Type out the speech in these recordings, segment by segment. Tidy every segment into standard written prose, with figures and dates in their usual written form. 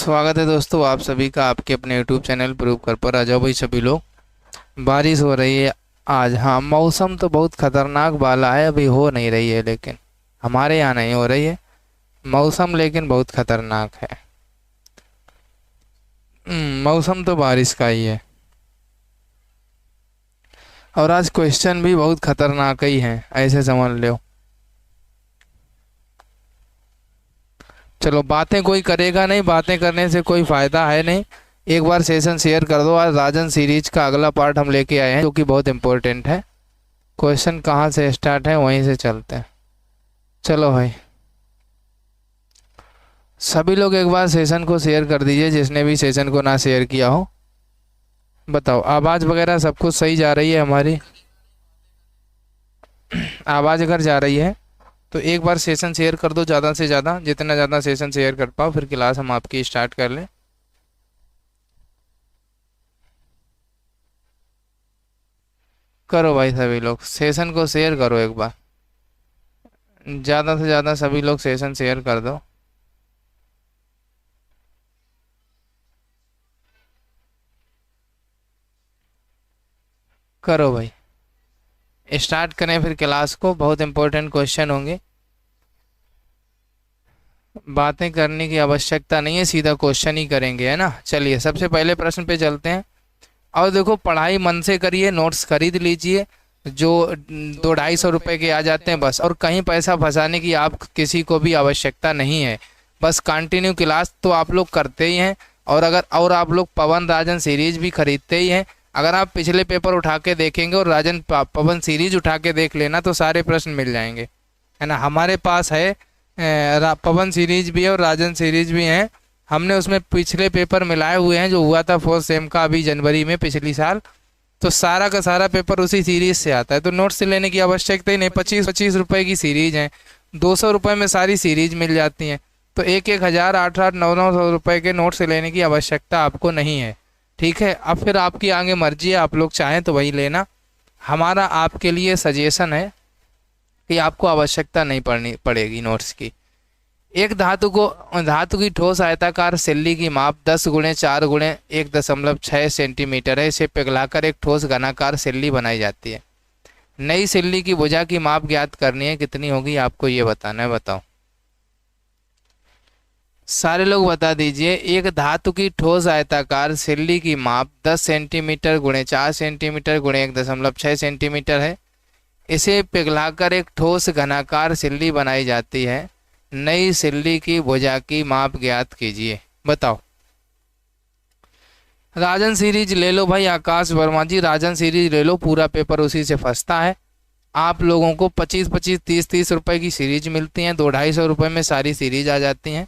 स्वागत है दोस्तों आप सभी का आपके अपने YouTube चैनल प्रूव कर पर। आ जाओ भाई सभी लोग। बारिश हो रही है आज। हाँ, मौसम तो बहुत खतरनाक वाला है, अभी हो नहीं रही है, लेकिन हमारे यहाँ नहीं हो रही है मौसम, लेकिन बहुत खतरनाक है। मौसम तो बारिश का ही है। और आज क्वेश्चन भी बहुत खतरनाक ही है, ऐसे समझ लो। चलो, बातें कोई करेगा नहीं, बातें करने से कोई फायदा है नहीं। एक बार सेशन शेयर कर दो। आज राजन सीरीज का अगला पार्ट हम लेके आए हैं, जो कि बहुत इंपॉर्टेंट है। क्वेश्चन कहाँ से स्टार्ट है वहीं से चलते हैं। चलो भाई, सभी लोग एक बार सेशन को शेयर कर दीजिए, जिसने भी सेशन को ना शेयर किया हो। बताओ, आवाज़ वगैरह सब कुछ सही जा रही है हमारी? आवाज़ अगर जा रही है तो एक बार सेशन शेयर कर दो, ज़्यादा से ज़्यादा, जितना ज़्यादा सेशन शेयर कर पाओ, फिर क्लास हम आपकी स्टार्ट कर लें। करो भाई, सभी लोग सेशन को शेयर करो एक बार, ज़्यादा से ज़्यादा सभी लोग सेशन शेयर कर दो। करो भाई, स्टार्ट करें फिर क्लास को। बहुत इंपॉर्टेंट क्वेश्चन होंगे, बातें करने की आवश्यकता नहीं है, सीधा क्वेश्चन ही करेंगे, है ना। चलिए, सबसे पहले प्रश्न पे चलते हैं। और देखो, पढ़ाई मन से करिए, नोट्स खरीद लीजिए, जो 200-250 रुपए के आ जाते हैं बस। और कहीं पैसा फंसाने की आप किसी को भी आवश्यकता नहीं है। बस कंटिन्यू क्लास तो आप लोग करते ही हैं। और आप लोग पवन राजन सीरीज भी खरीदते ही हैं। अगर आप पिछले पेपर उठा के देखेंगे और राजन पवन सीरीज उठा के देख लेना, तो सारे प्रश्न मिल जाएंगे, है ना। हमारे पास है पवन सीरीज भी है और राजन सीरीज भी हैं। हमने उसमें पिछले पेपर मिलाए हुए हैं, जो हुआ था फोर्थ सेम का अभी जनवरी में पिछली साल। तो सारा का सारा पेपर उसी सीरीज से आता है, तो नोट से लेने की आवश्यकता ही नहीं। 25-25 रुपए की सीरीज है, 200 रुपये में सारी सीरीज मिल जाती हैं। तो 1-1 हज़ार, 8-8, 9-9 रुपये के नोट से लेने की आवश्यकता आपको नहीं है, ठीक है। अब फिर आपकी आगे मर्जी है, आप लोग चाहें तो वही लेना। हमारा आपके लिए सजेशन है कि आपको आवश्यकता नहीं पड़ेगी नोट्स की। एक धातु की ठोस आयताकार सिल्ली की माप 10x4x1.6 सेंटीमीटर है। इसे पिघलाकर एक ठोस घनाकार सिल्ली बनाई जाती है। नई सिल्ली की भुजा की माप ज्ञात करनी है, कितनी होगी आपको ये बताना है। बताओ, सारे लोग बता दीजिए। एक धातु की ठोस आयताकार सिल्ली की माप 10 सेंटीमीटर × 4 सेंटीमीटर × 1.6 सेंटीमीटर है। इसे पिघलाकर एक ठोस घनाकार सिल्ली बनाई जाती है। नई सिल्ली की भुजा की माप ज्ञात कीजिए। बताओ, राजन सीरीज ले लो भाई। आकाश वर्मा जी, राजन सीरीज ले लो, पूरा पेपर उसी से फंसता है। आप लोगों को 25-25, 30-30 रुपए की सीरीज मिलती हैं। 200-250 रुपये में सारी सीरीज आ जाती हैं।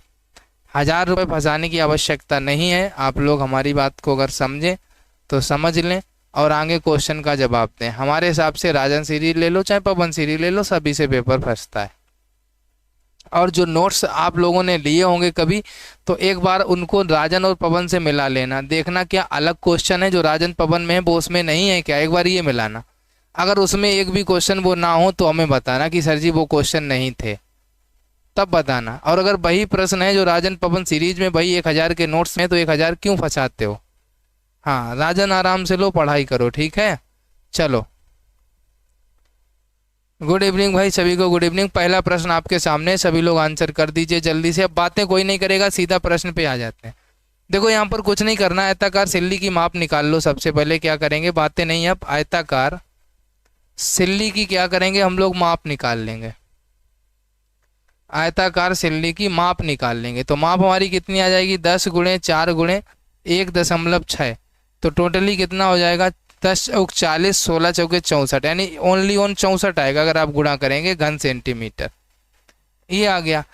1000 रुपये फंसाने की आवश्यकता नहीं है। आप लोग हमारी बात को अगर समझें तो समझ लें और आगे क्वेश्चन का जवाब दें। हमारे हिसाब से राजन सीरीज ले लो चाहे पवन सीरीज ले लो, सभी से पेपर फंसता है। और जो नोट्स आप लोगों ने लिए होंगे कभी, तो एक बार उनको राजन और पवन से मिला लेना, देखना क्या अलग क्वेश्चन है जो राजन पवन में है वो उसमें नहीं है क्या, एक बार ये मिलाना। अगर उसमें एक भी क्वेश्चन वो ना हो तो हमें बताना कि सर जी वो क्वेश्चन नहीं थे, तब बताना। और अगर वही प्रश्न है जो राजन पवन सीरीज में, वही 1000 के नोट्स में, तो 1000 क्यों फंसाते हो। हाँ, राजन आराम से लो, पढ़ाई करो, ठीक है। चलो, गुड इवनिंग भाई सभी को, गुड इवनिंग। पहला प्रश्न आपके सामने, सभी लोग आंसर कर दीजिए जल्दी से। अब बातें कोई नहीं करेगा, सीधा प्रश्न पे आ जाते हैं। देखो, यहाँ पर कुछ नहीं करना है। आयताकार सिल्ली की माप निकाल लो। सबसे पहले क्या करेंगे, बातें नहीं, अब आयताकार सिल्ली की क्या करेंगे हम लोग, माप निकाल लेंगे। आयताकार सिल्ली की माप निकाल लेंगे तो माप हमारी कितनी आ जाएगी, 10 × 4 × 1.6। तो टोटली कितना हो जाएगा, 10 × 40, 16 × 64, यानी ओनली 64 आएगा अगर आप गुणा करेंगे घन सेंटीमीटर। ये आ गया।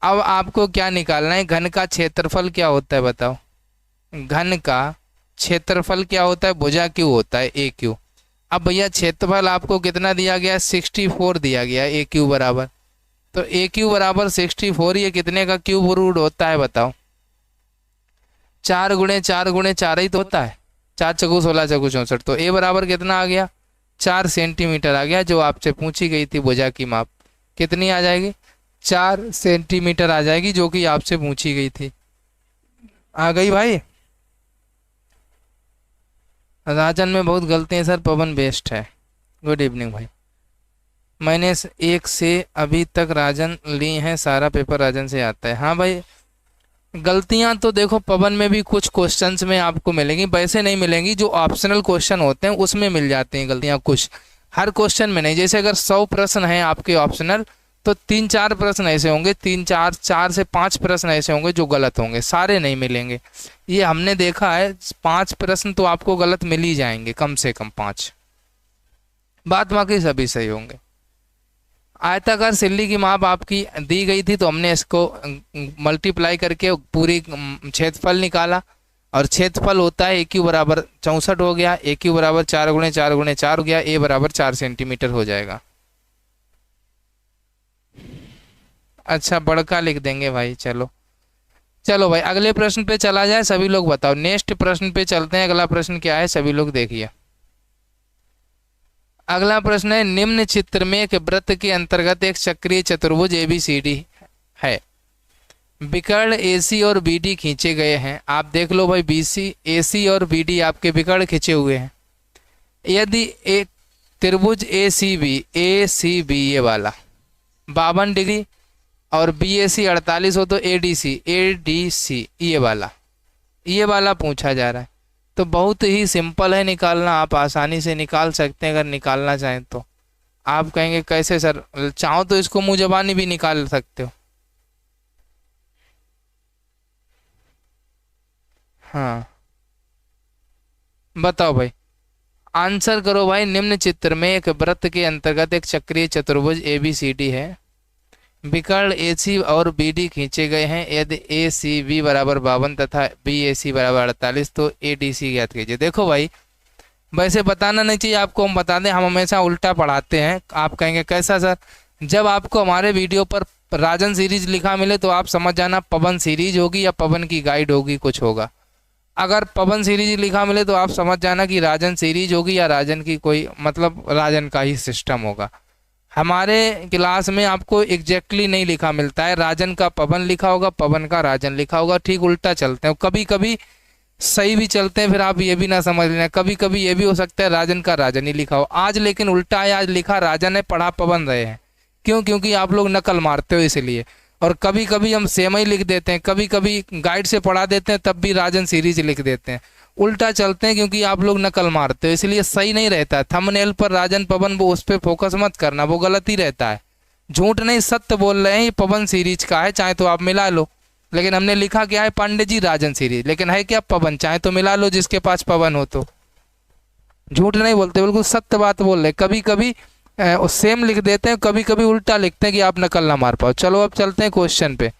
अब आपको क्या निकालना है, घन का क्षेत्रफल क्या होता है बताओ। घन का क्षेत्रफल क्या होता है, भुजा क्यू होता है, ए क्यू। अब भैया क्षेत्रफल आपको कितना दिया गया, 64 दिया गया, ए क्यू बराबर। तो ए क्यू बराबर 64, ये कितने का क्यूब रूट होता है बताओ। 4 × 4 × 4 ही तो होता है, 4 × 16 × 64। तो ए बराबर कितना आ गया, 4 सेंटीमीटर आ गया। जो आपसे पूछी गई थी भुजा की माप कितनी आ जाएगी, 4 सेंटीमीटर आ जाएगी, जो कि आपसे पूछी गई थी। आ गई भाई। राजन में बहुत गलती है सर, पवन बेस्ट है। गुड इवनिंग भाई। मैंने एक से अभी तक राजन ली हैं, सारा पेपर राजन से आता है। हाँ भाई, गलतियां तो देखो पवन में भी कुछ क्वेश्चंस में आपको मिलेंगी, वैसे नहीं मिलेंगी। जो ऑप्शनल क्वेश्चन होते हैं उसमें मिल जाती हैं गलतियां कुछ, हर क्वेश्चन में नहीं। जैसे अगर 100 प्रश्न हैं आपके ऑप्शनल, तो 3-4 प्रश्न ऐसे होंगे, 4 से 5 प्रश्न ऐसे होंगे जो गलत होंगे, सारे नहीं मिलेंगे। ये हमने देखा है, 5 प्रश्न तो आपको गलत मिल ही जाएंगे, कम से कम 5, बात बाकी सभी सही होंगे। आयताकार सिल्ली की माप आपकी दी गई थी, तो हमने इसको मल्टीप्लाई करके पूरी क्षेत्रफल निकाला। और क्षेत्रफल होता है AQ बराबर 64 हो गया, AQ बराबर 4 × 4 × 4 हो गया, A बराबर 4 सेंटीमीटर हो जाएगा। अच्छा, बड़का लिख देंगे भाई। चलो चलो भाई, अगले प्रश्न पे चला जाए। सभी लोग बताओ, नेक्स्ट प्रश्न पे चलते हैं। अगला प्रश्न क्या है, सभी लोग देखिए। अगला प्रश्न है, निम्न चित्र में एक वृत्त के अंतर्गत एक चक्रीय चतुर्भुज ABCD है। विकर्ण AC और BD खींचे गए हैं। आप देख लो भाई, AC और BD आपके विकर्ण खींचे हुए हैं। यदि एक त्रिभुज ACB ये वाला 52 डिग्री और BAC 48 हो, तो ADC ये वाला पूछा जा रहा है। तो बहुत ही सिंपल है निकालना, आप आसानी से निकाल सकते हैं अगर निकालना चाहें तो। आप कहेंगे कैसे सर, चाहो तो इसको मुंह जबानी भी निकाल सकते हो। हाँ, बताओ भाई, आंसर करो भाई। निम्न चित्र में एक वृत्त के अंतर्गत एक चक्रीय चतुर्भुज ABCD है। विकर्ण AC और BD खींचे गए हैं। यदि ACB बराबर 52 तथा BAC बराबर 48, तो ADC ज्ञात कीजिए। देखो भाई, वैसे बताना नहीं चाहिए आपको, हम बता दें, हम हमेशा उल्टा पढ़ाते हैं। आप कहेंगे कैसा सर, जब आपको हमारे वीडियो पर राजन सीरीज लिखा मिले तो आप समझ जाना पवन सीरीज होगी या पवन की गाइड होगी, कुछ होगा। अगर पवन सीरीज लिखा मिले तो आप समझ जाना कि राजन सीरीज होगी या राजन की कोई, मतलब राजन का ही सिस्टम होगा। हमारे क्लास में आपको एग्जैक्टली नहीं लिखा मिलता है, राजन का पवन लिखा होगा, पवन का राजन लिखा होगा, ठीक उल्टा चलते हैं। कभी कभी सही भी चलते हैं, फिर आप ये भी ना समझ लेना, कभी कभी ये भी हो सकता है राजन का राजन ही लिखा हो। आज लेकिन उल्टा है, आज लिखा राजन है, पढ़ा पवन रहे हैं। क्यों? क्योंकि आप लोग नकल मारते हो इसलिए। और कभी कभी हम सेम ही लिख देते हैं, कभी कभी गाइड से पढ़ा देते हैं तब भी राजन सीरीज लिख देते हैं। उल्टा चलते हैं क्योंकि आप लोग नकल मारते हो, इसलिए सही नहीं रहता। थंबनेल पर राजन पवन, वो उस पर फोकस मत करना, वो गलत ही रहता है। झूठ नहीं, सत्य बोल रहे हैं, ये पवन सीरीज का है, चाहे तो आप मिला लो। लेकिन हमने लिखा क्या है, पांडे जी राजन सीरीज, लेकिन है क्या पवन, चाहे तो मिला लो जिसके पास पवन हो तो। झूठ नहीं बोलते, बिल्कुल सत्य बात बोल रहे। कभी कभी सेम लिख देते हैं, कभी कभी उल्टा लिखते हैं कि आप नकल ना मार पाओ। चलो अब चलते हैं क्वेश्चन पे।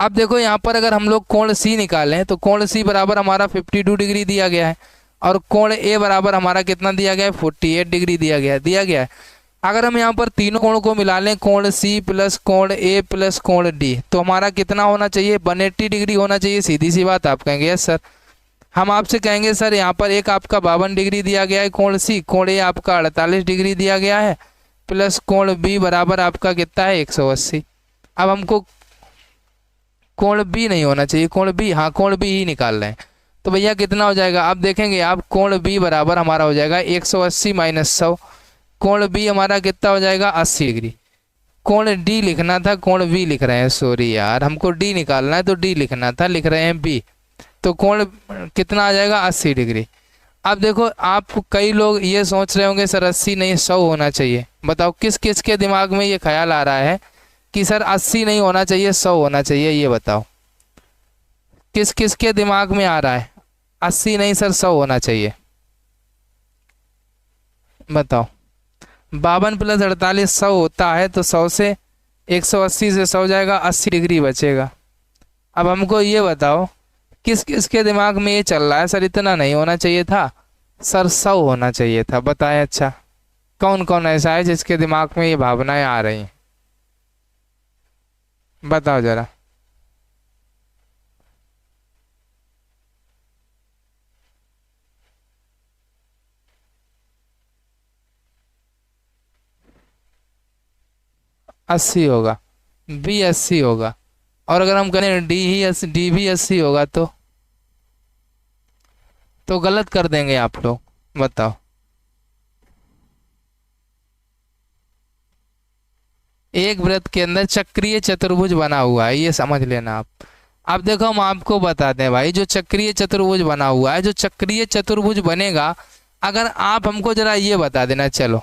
अब देखो यहाँ पर अगर हम लोग कोण C निकालें, तो कोण C बराबर हमारा 52 डिग्री दिया गया है, और कोण A बराबर हमारा कितना दिया गया है, 48 डिग्री दिया गया है। अगर हम यहाँ पर तीनों कोण को मिला लें, कोण C प्लस कोण A प्लस कोण D, तो हमारा कितना होना चाहिए, 180 डिग्री होना चाहिए। सीधी सी बात। आप कहेंगे यस सर। हम आपसे कहेंगे सर, यहाँ पर एक आपका 52 डिग्री दिया गया है कोण C, कोण A आपका 48 डिग्री दिया गया है, प्लस कोण B बराबर आपका कितना है, 180। अब हमको कोण B नहीं होना चाहिए, कोण B, हाँ कोण B ही निकाल रहे हैं। तो भैया कितना हो जाएगा, आप देखेंगे आप, कोण B बराबर हमारा हो जाएगा 180 माइनस 100। कोण B हमारा कितना हो जाएगा, 80 डिग्री। कोण D लिखना था, कोण B लिख रहे हैं, सॉरी यार, हमको D निकालना है तो D लिखना था, लिख रहे हैं B। तो कोण कितना आ जाएगा, 80 डिग्री। अब देखो, आप कई लोग ये सोच रहे होंगे सर 80 नहीं 100 होना चाहिए। बताओ किस किस के दिमाग में ये ख्याल आ रहा है कि सर 80 नहीं होना चाहिए, 100 होना चाहिए? ये बताओ किस किस के दिमाग में आ रहा है 80 नहीं सर 100 होना चाहिए? बताओ। 52 प्लस 48 100 होता है, तो 100 से 180 से 100 जाएगा, 80 डिग्री बचेगा। अब हमको ये बताओ किस किस के दिमाग में ये चल रहा है, सर इतना नहीं होना चाहिए था, सर 100 होना चाहिए था? बताएं। अच्छा, कौन कौन ऐसा है जिसके दिमाग में ये भावनाएं आ रही हैं? बताओ जरा। अस्सी होगा, B 80 होगा, और अगर हम करें डी भी 80 होगा तो गलत कर देंगे आप लोग, बताओ। एक वृत्त के अंदर चक्रीय चतुर्भुज बना हुआ है, ये समझ लेना आप। अब देखो हम आपको बताते हैं भाई, जो चक्रीय चतुर्भुज बना हुआ है, जो चक्रीय चतुर्भुज बनेगा, अगर आप हमको जरा ये बता देना, चलो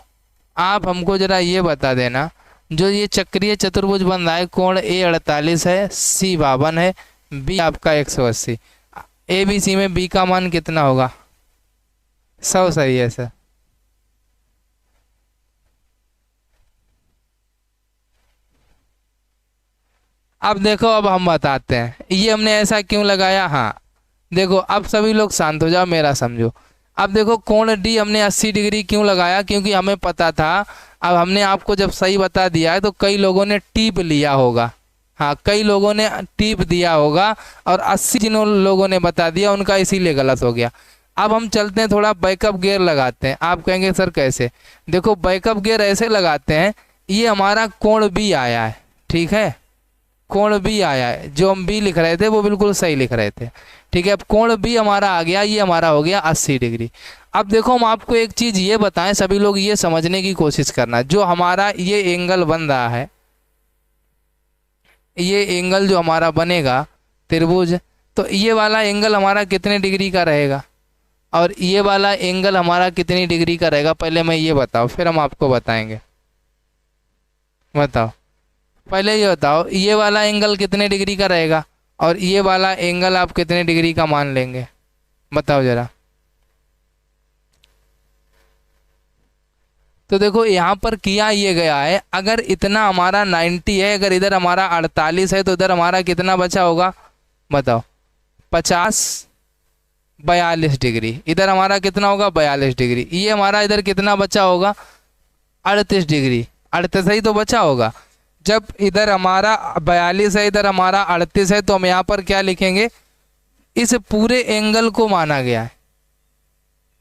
आप हमको जरा ये बता देना, जो ये चक्रीय चतुर्भुज बन रहा है, कोण ए 48 है, सी 52 है, बी आपका 180, ए बी सी में बी का मान कितना होगा? 100 सही है सर। अब देखो, अब हम बताते हैं ये हमने ऐसा क्यों लगाया। हाँ देखो, अब सभी लोग शांत हो जाओ, मेरा समझो। अब देखो कोण डी हमने 80 डिग्री क्यों लगाया? क्योंकि हमें पता था, अब हमने आपको जब सही बता दिया है तो कई लोगों ने टीप लिया होगा। हाँ, कई लोगों ने टीप दिया होगा और 80 जिन लोगों ने बता दिया उनका इसीलिए गलत हो गया। अब हम चलते हैं, थोड़ा बैकअप गियर लगाते हैं। आप कहेंगे सर कैसे? देखो बैकअप गियर ऐसे लगाते हैं, ये हमारा कोण बी आया है, ठीक है, कोण बी आया है, जो हम बी लिख रहे थे वो बिल्कुल सही लिख रहे थे, ठीक है। अब कोण बी हमारा आ गया, ये हमारा हो गया 80 डिग्री। अब देखो हम आपको एक चीज़ ये बताएं, सभी लोग ये समझने की कोशिश करना, जो हमारा ये एंगल बन रहा है, ये एंगल जो हमारा बनेगा त्रिभुज, तो ये वाला एंगल हमारा कितने डिग्री का रहेगा और ये वाला एंगल हमारा कितनी डिग्री का रहेगा? पहले मैं ये बताओ, फिर हम आपको बताएंगे। बताओ, पहले ये बताओ, ये वाला एंगल कितने डिग्री का रहेगा और ये वाला एंगल आप कितने डिग्री का मान लेंगे? बताओ जरा। तो देखो यहाँ पर किया ये गया है, अगर इतना हमारा 90 है, अगर इधर हमारा 48 है, तो इधर हमारा कितना बचा होगा? बताओ। 50 42 डिग्री, इधर हमारा कितना होगा? 42 डिग्री। ये हमारा इधर कितना बचा होगा? 38 डिग्री, 38 ही तो बचा होगा। जब इधर हमारा 42 है, इधर हमारा 38 है, तो हम यहाँ पर क्या लिखेंगे? इस पूरे एंगल को माना गया है।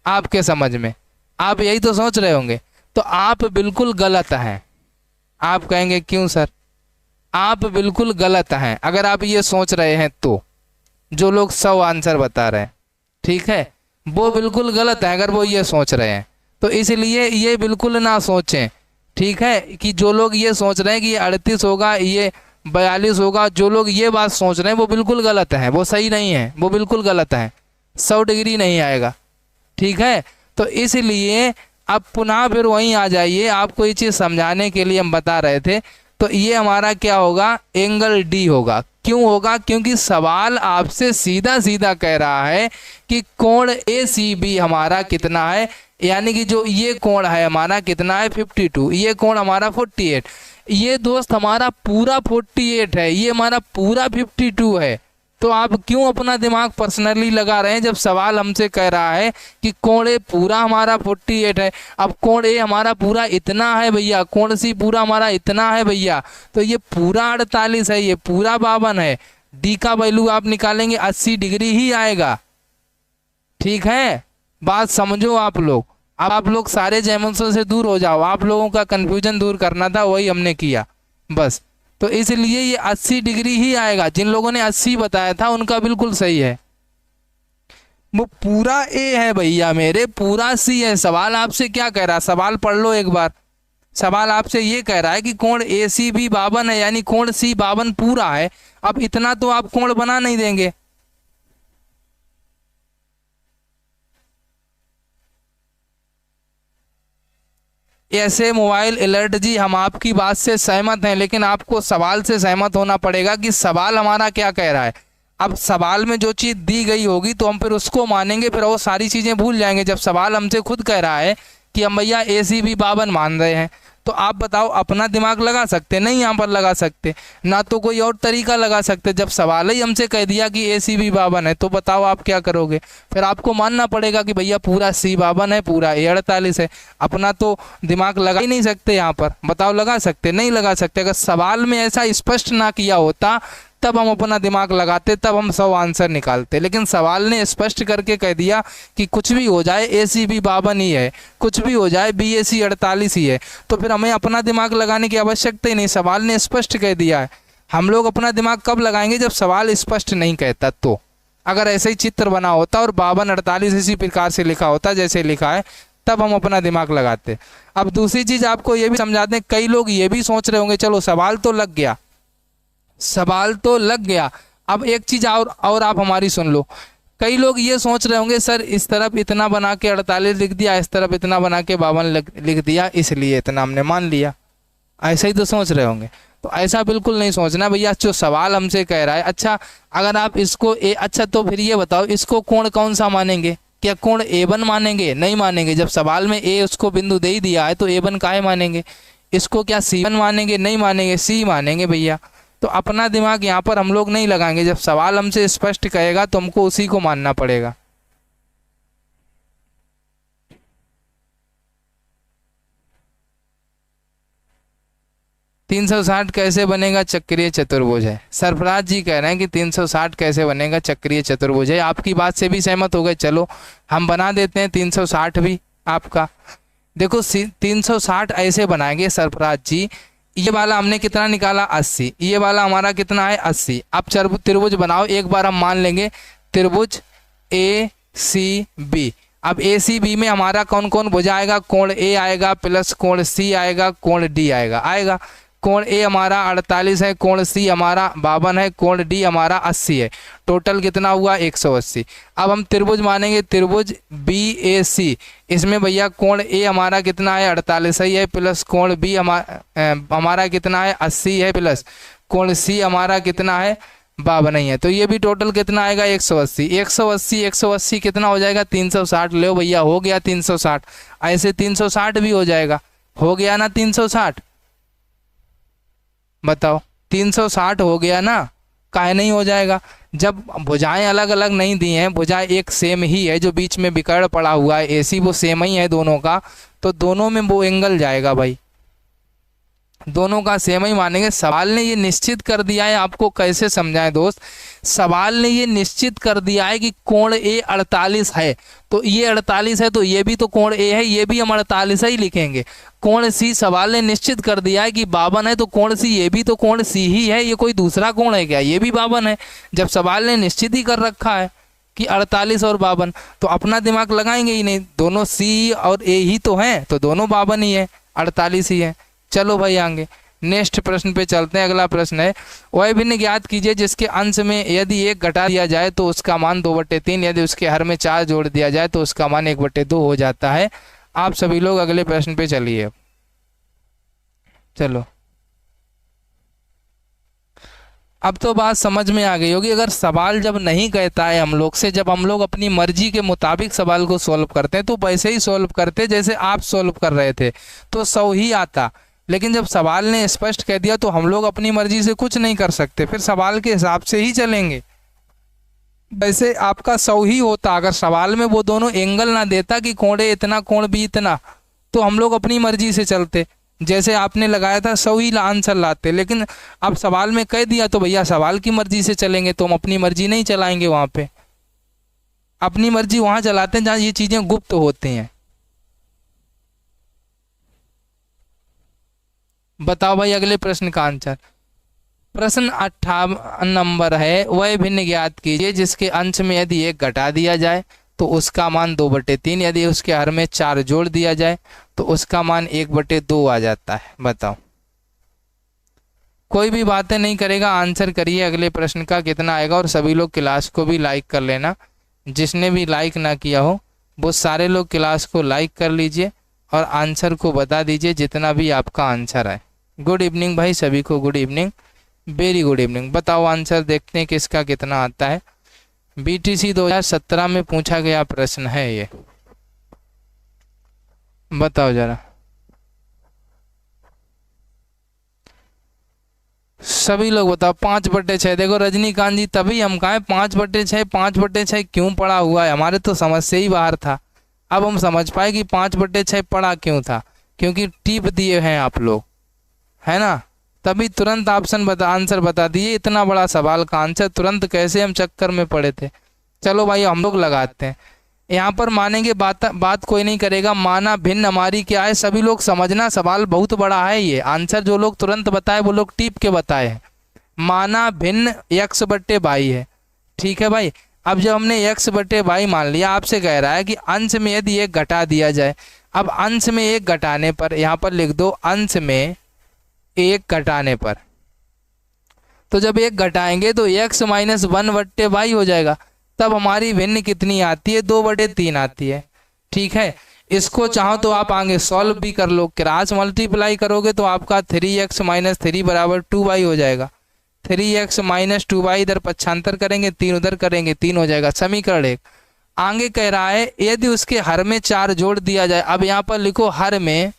आपके समझ में आप यही तो सोच रहे होंगे, तो आप बिल्कुल गलत हैं। आप कहेंगे क्यों सर? आप बिल्कुल गलत हैं अगर आप ये सोच रहे हैं तो। जो लोग 100 आंसर बता रहे हैं, ठीक है, वो बिल्कुल गलत है अगर वो ये सोच रहे हैं। तो इसलिए ये बिल्कुल ना सोचें, ठीक है, कि जो लोग ये सोच रहे हैं कि ये 38 होगा, ये 42 होगा, जो लोग ये बात सोच रहे हैं वो बिल्कुल गलत है, वो सही नहीं है, वो बिल्कुल गलत है। 100 डिग्री नहीं आएगा, ठीक है। तो इसलिए अब पुनः फिर वहीं आ जाइए, आपको ये चीज़ समझाने के लिए हम बता रहे थे। तो ये हमारा क्या होगा? एंगल डी होगा। क्यों होगा? क्योंकि सवाल आपसे सीधा सीधा कह रहा है कि कोण ए सी बी हमारा कितना है, यानी कि जो ये कोण है हमारा कितना है? 52। ये कोण हमारा 48, ये दोस्त हमारा पूरा 48 है, ये हमारा पूरा 52 है। तो आप क्यों अपना दिमाग पर्सनली लगा रहे हैं जब सवाल हमसे कह रहा है कि कोण ए पूरा हमारा 48 है। अब कोण ए हमारा पूरा इतना है भैया, कोण सी पूरा हमारा इतना है भैया, तो ये पूरा 48 है, ये पूरा 52 है। डी का वैल्यू आप निकालेंगे 80 डिग्री ही आएगा, ठीक है। बात समझो आप लोग। अब आप लोग सारे जैमनसों से दूर हो जाओ, आप लोगों का कंफ्यूजन दूर करना था, वही हमने किया बस। तो इसलिए ये 80 डिग्री ही आएगा। जिन लोगों ने 80 बताया था उनका बिल्कुल सही है। वो पूरा ए है भैया मेरे, पूरा सी है। सवाल आपसे क्या कह रहा है? सवाल पढ़ लो एक बार। सवाल आपसे ये कह रहा है कि कोण ए सी भी 52 है, यानी कोण सी 52 पूरा है। अब इतना तो आप कोण बना नहीं देंगे। ऐसे मोबाइल अलर्ट जी, हम आपकी बात से सहमत हैं, लेकिन आपको सवाल से सहमत होना पड़ेगा कि सवाल हमारा क्या कह रहा है। अब सवाल में जो चीज़ दी गई होगी तो हम फिर उसको मानेंगे, फिर वो सारी चीज़ें भूल जाएंगे। जब सवाल हमसे खुद कह रहा है कि हम भैया ए सी भी 52 मान रहे हैं, तो आप बताओ अपना दिमाग लगा सकते? नहीं, यहाँ पर लगा सकते ना, तो कोई और तरीका लगा सकते। जब सवाल ही हमसे कह दिया कि ए सी भी 52 है, तो बताओ आप क्या करोगे? फिर आपको मानना पड़ेगा कि भैया पूरा सी 52 है, पूरा ए 48 है। अपना तो दिमाग लगा ही नहीं सकते यहाँ पर। बताओ लगा सकते? नहीं लगा सकते। अगर सवाल में ऐसा स्पष्ट ना किया होता तब हम अपना दिमाग लगाते, तब हम 100 आंसर निकालते। लेकिन सवाल ने स्पष्ट करके कह दिया कि कुछ भी हो जाए ए सी भी 52 ही है, कुछ भी हो जाए बी ए सी 48 ही है, तो फिर हमें अपना दिमाग लगाने की आवश्यकता ही नहीं। सवाल ने स्पष्ट कह दिया है। हम लोग अपना दिमाग कब लगाएंगे, जब सवाल स्पष्ट नहीं कहता। तो अगर ऐसे ही चित्र बना होता और 52 48 इसी प्रकार से लिखा होता जैसे लिखा है, तब हम अपना दिमाग लगाते। अब दूसरी चीज आपको ये भी समझाते हैं, कई लोग ये भी सोच रहे होंगे चलो सवाल तो लग गया, सवाल तो लग गया, अब एक चीज और आप हमारी सुन लो। कई लोग ये सोच रहे होंगे सर इस तरफ इतना बना के 48 लिख दिया, इस तरफ इतना बना के 52 लिख दिया, इसलिए इतना हमने मान लिया, ऐसा ही तो सोच रहे होंगे। तो ऐसा बिल्कुल नहीं सोचना भैया, जो सवाल हमसे कह रहा है। अच्छा अगर आप इसको अच्छा तो फिर ये बताओ इसको कोण कौन सा मानेंगे, क्या कोण A1 मानेंगे? नहीं मानेंगे। जब सवाल में ए उसको बिंदु दे ही दिया है तो A1 काहे मानेंगे? इसको क्या C1 मानेंगे? नहीं मानेंगे, C मानेंगे भैया। तो अपना दिमाग यहाँ पर हम लोग नहीं लगाएंगे, जब सवाल हमसे स्पष्ट कहेगा तो हमको उसी को मानना पड़ेगा। तीन 360 कैसे बनेगा चक्रीय चतुर्भुज है? सरफराज जी कह रहे हैं कि 360 कैसे बनेगा चक्रीय चतुर्भुज है। आपकी बात से भी सहमत हो गए, चलो हम बना देते हैं 360 भी आपका। देखो 360 ऐसे बनाएंगे सरफराज जी, ये वाला हमने कितना निकाला 80, ये वाला हमारा कितना है 80। अब त्रिभुज बनाओ, एक बार हम मान लेंगे त्रिभुज ACB। अब ACB में हमारा कौन कौन भुजा आएगा? कोण A आएगा प्लस कोण C आएगा, कोण D आएगा। कोण A हमारा 48 है, कोण C हमारा 52 है, कोण D हमारा 80 है। टोटल कितना हुआ? 180। अब हम त्रिभुज मानेंगे त्रिभुज BAC। इसमें भैया कोण A हमारा कितना है? 48 ही है, प्लस कोण B हमारा कितना है? 80 है, प्लस कोण C हमारा कितना है? 52 ही है। तो ये भी टोटल कितना आएगा? 180। 180 कितना हो जाएगा? 360। लो भैया हो गया 360। ऐसे 360 भी हो जाएगा, हो गया ना 360? बताओ 360 हो गया ना? काहे नहीं हो जाएगा? जब भुजाएं अलग अलग नहीं दी हैं, भुजाएं एक सेम ही है, जो बीच में बिकड़ पड़ा हुआ है AC वो सेम ही है दोनों का, तो दोनों में वो एंगल जाएगा भाई, दोनों का सेम ही मानेंगे। सवाल ने ये निश्चित कर दिया है, आपको कैसे समझाएं दोस्त, सवाल ने ये निश्चित कर दिया है कि कोण A 48 है, तो ये 48 है तो ये भी तो कोण A है, ये भी हम 48 ही लिखेंगे। कोण C सवाल ने निश्चित कर दिया है कि 52 है, तो कोण C ये भी तो कोण C ही है, ये कोई दूसरा कोण है क्या? ये भी 52 है। जब सवाल ने निश्चित ही कर रखा है कि 48 और 52, तो अपना दिमाग लगाएंगे ही नहीं, दोनों C और A ही तो हैं, तो दोनों 52 ही है, 48 ही है। चलो भाई आगे नेक्स्ट प्रश्न पे चलते हैं। अगला प्रश्न है, वह भिन्न ज्ञात कीजिए जिसके अंश में यदि 1 घटा दिया जाए तो उसका मान 2/3, यदि उसके हर में 4 जोड़ दिया जाए तो उसका मान 1/2 हो जाता है। आप सभी लोग अगले प्रश्न पे चलिए। चलो अब तो बात समझ में आ गई होगी। अगर सवाल जब नहीं कहता है हम लोग से, जब हम लोग अपनी मर्जी के मुताबिक सवाल को सॉल्व करते हैं तो वैसे ही सॉल्व करते जैसे आप सॉल्व कर रहे थे, तो 100 ही आता। लेकिन जब सवाल ने स्पष्ट कह दिया तो हम लोग अपनी मर्जी से कुछ नहीं कर सकते, फिर सवाल के हिसाब से ही चलेंगे। वैसे आपका 100 ही होता अगर सवाल में वो दोनों एंगल ना देता कि कोण A इतना कोण B इतना, तो हम लोग अपनी मर्जी से चलते, जैसे आपने लगाया था 100 ही आंसर लाते। लेकिन अब सवाल में कह दिया तो भैया सवाल की मर्जी से चलेंगे, तो हम अपनी मर्जी नहीं चलाएंगे। वहां पे अपनी मर्जी वहां चलाते हैं जहां ये चीजें गुप्त होती हैं। बताओ भाई अगले प्रश्न का आंसर। प्रश्न 58 नंबर है, वह भिन्न ज्ञात कीजिए जिसके अंश में यदि 1 घटा दिया जाए तो उसका मान 2/3, यदि उसके हर में 4 जोड़ दिया जाए तो उसका मान 1/2 आ जाता है। बताओ, कोई भी बातें नहीं करेगा, आंसर करिए अगले प्रश्न का कितना आएगा। और सभी लोग क्लास को भी लाइक कर लेना, जिसने भी लाइक ना किया हो वो सारे लोग क्लास को लाइक कर लीजिए और आंसर को बता दीजिए जितना भी आपका आंसर है। गुड इवनिंग भाई सभी को, good evening, very good evening. बताओ आंसर देखते हैं किसका कितना आता है। BTC 2017 में पूछा गया प्रश्न है ये, बताओ जरा सभी लोग बताओ। 5/6 देखो रजनीकांत जी, तभी हम कहें 5/6 5/6 क्यों पड़ा हुआ है, हमारे तो समझ से ही बाहर था। अब हम समझ पाए कि 5/6 पड़ा क्यों था, क्योंकि टिप दिए हैं आप लोग, है ना, तभी तुरंत आंसर बता दिए। इतना बड़ा सवाल का आंसर तुरंत कैसे हम चक्कर में पड़े थे। चलो भाई हम लोग लगाते हैं। यहाँ पर मानेंगे बात कोई नहीं करेगा, माना भिन्न हमारी क्या है, सभी लोग समझना, सवाल बहुत बड़ा है ये। आंसर जो लोग तुरंत बताए वो लोग टिप के बताए हैं, माना भिन्न x बट्टे वाई है। ठीक है भाई, अब जब हमने x बट्टे वाई मान लिया, आपसे कह रहा है कि अंश में यदि एक घटा दिया जाए। अब अंश में एक घटाने पर यहाँ पर लिख दो अंश में एक घटाने पर, तो जब एक घटाएंगे तो x माइनस 1 बट्टे वाई हो जाएगा। तब हमारी भिन्न कितनी आती है, 2/3 आती है। ठीक है, इसको चाहो तो आप आगे सॉल्व भी कर लो, क्रॉस मल्टीप्लाई करोगे तो आपका 3x माइनस 3 बराबर 2y हो जाएगा। 3x माइनस 2y इधर पक्षांतर करेंगे, 3 उधर करेंगे, 3 हो जाएगा समीकरण 1। आगे कह रहा है यदि उसके हर में 4 जोड़ दिया जाए। अब यहाँ पर लिखो हर में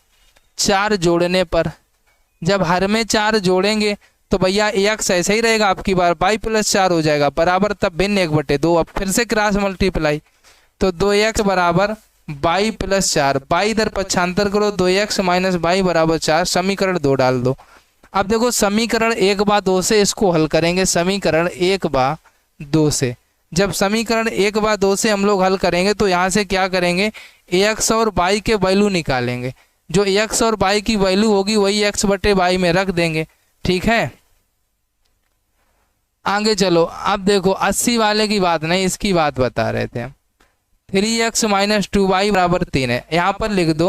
4 जोड़ने पर, जब हर में 4 जोड़ेंगे तो भैया x ऐसे ही रहेगा, आपकी बार y प्लस 4 हो जाएगा बराबर, तब भिन्न 1/2। अब फिर से क्रॉस मल्टीप्लाई, तो 2x बराबर y प्लस 4, y इधर पक्षांतर करो, 2x माइनस y बराबर 4, समीकरण 2 डाल दो। अब देखो समीकरण 1/2 से इसको हल करेंगे, समीकरण 1/2 से। जब समीकरण 1/2 से हम लोग हल करेंगे तो यहाँ से क्या करेंगे, x और y के वैल्यू निकालेंगे। जो x और y की वैल्यू होगी वही x बटे y में रख देंगे। ठीक है, आगे चलो। अब देखो 80 वाले की बात नहीं, इसकी बात बता रहे थे हम। 3x माइनस 2y बराबर 3 है, यहाँ पर लिख दो,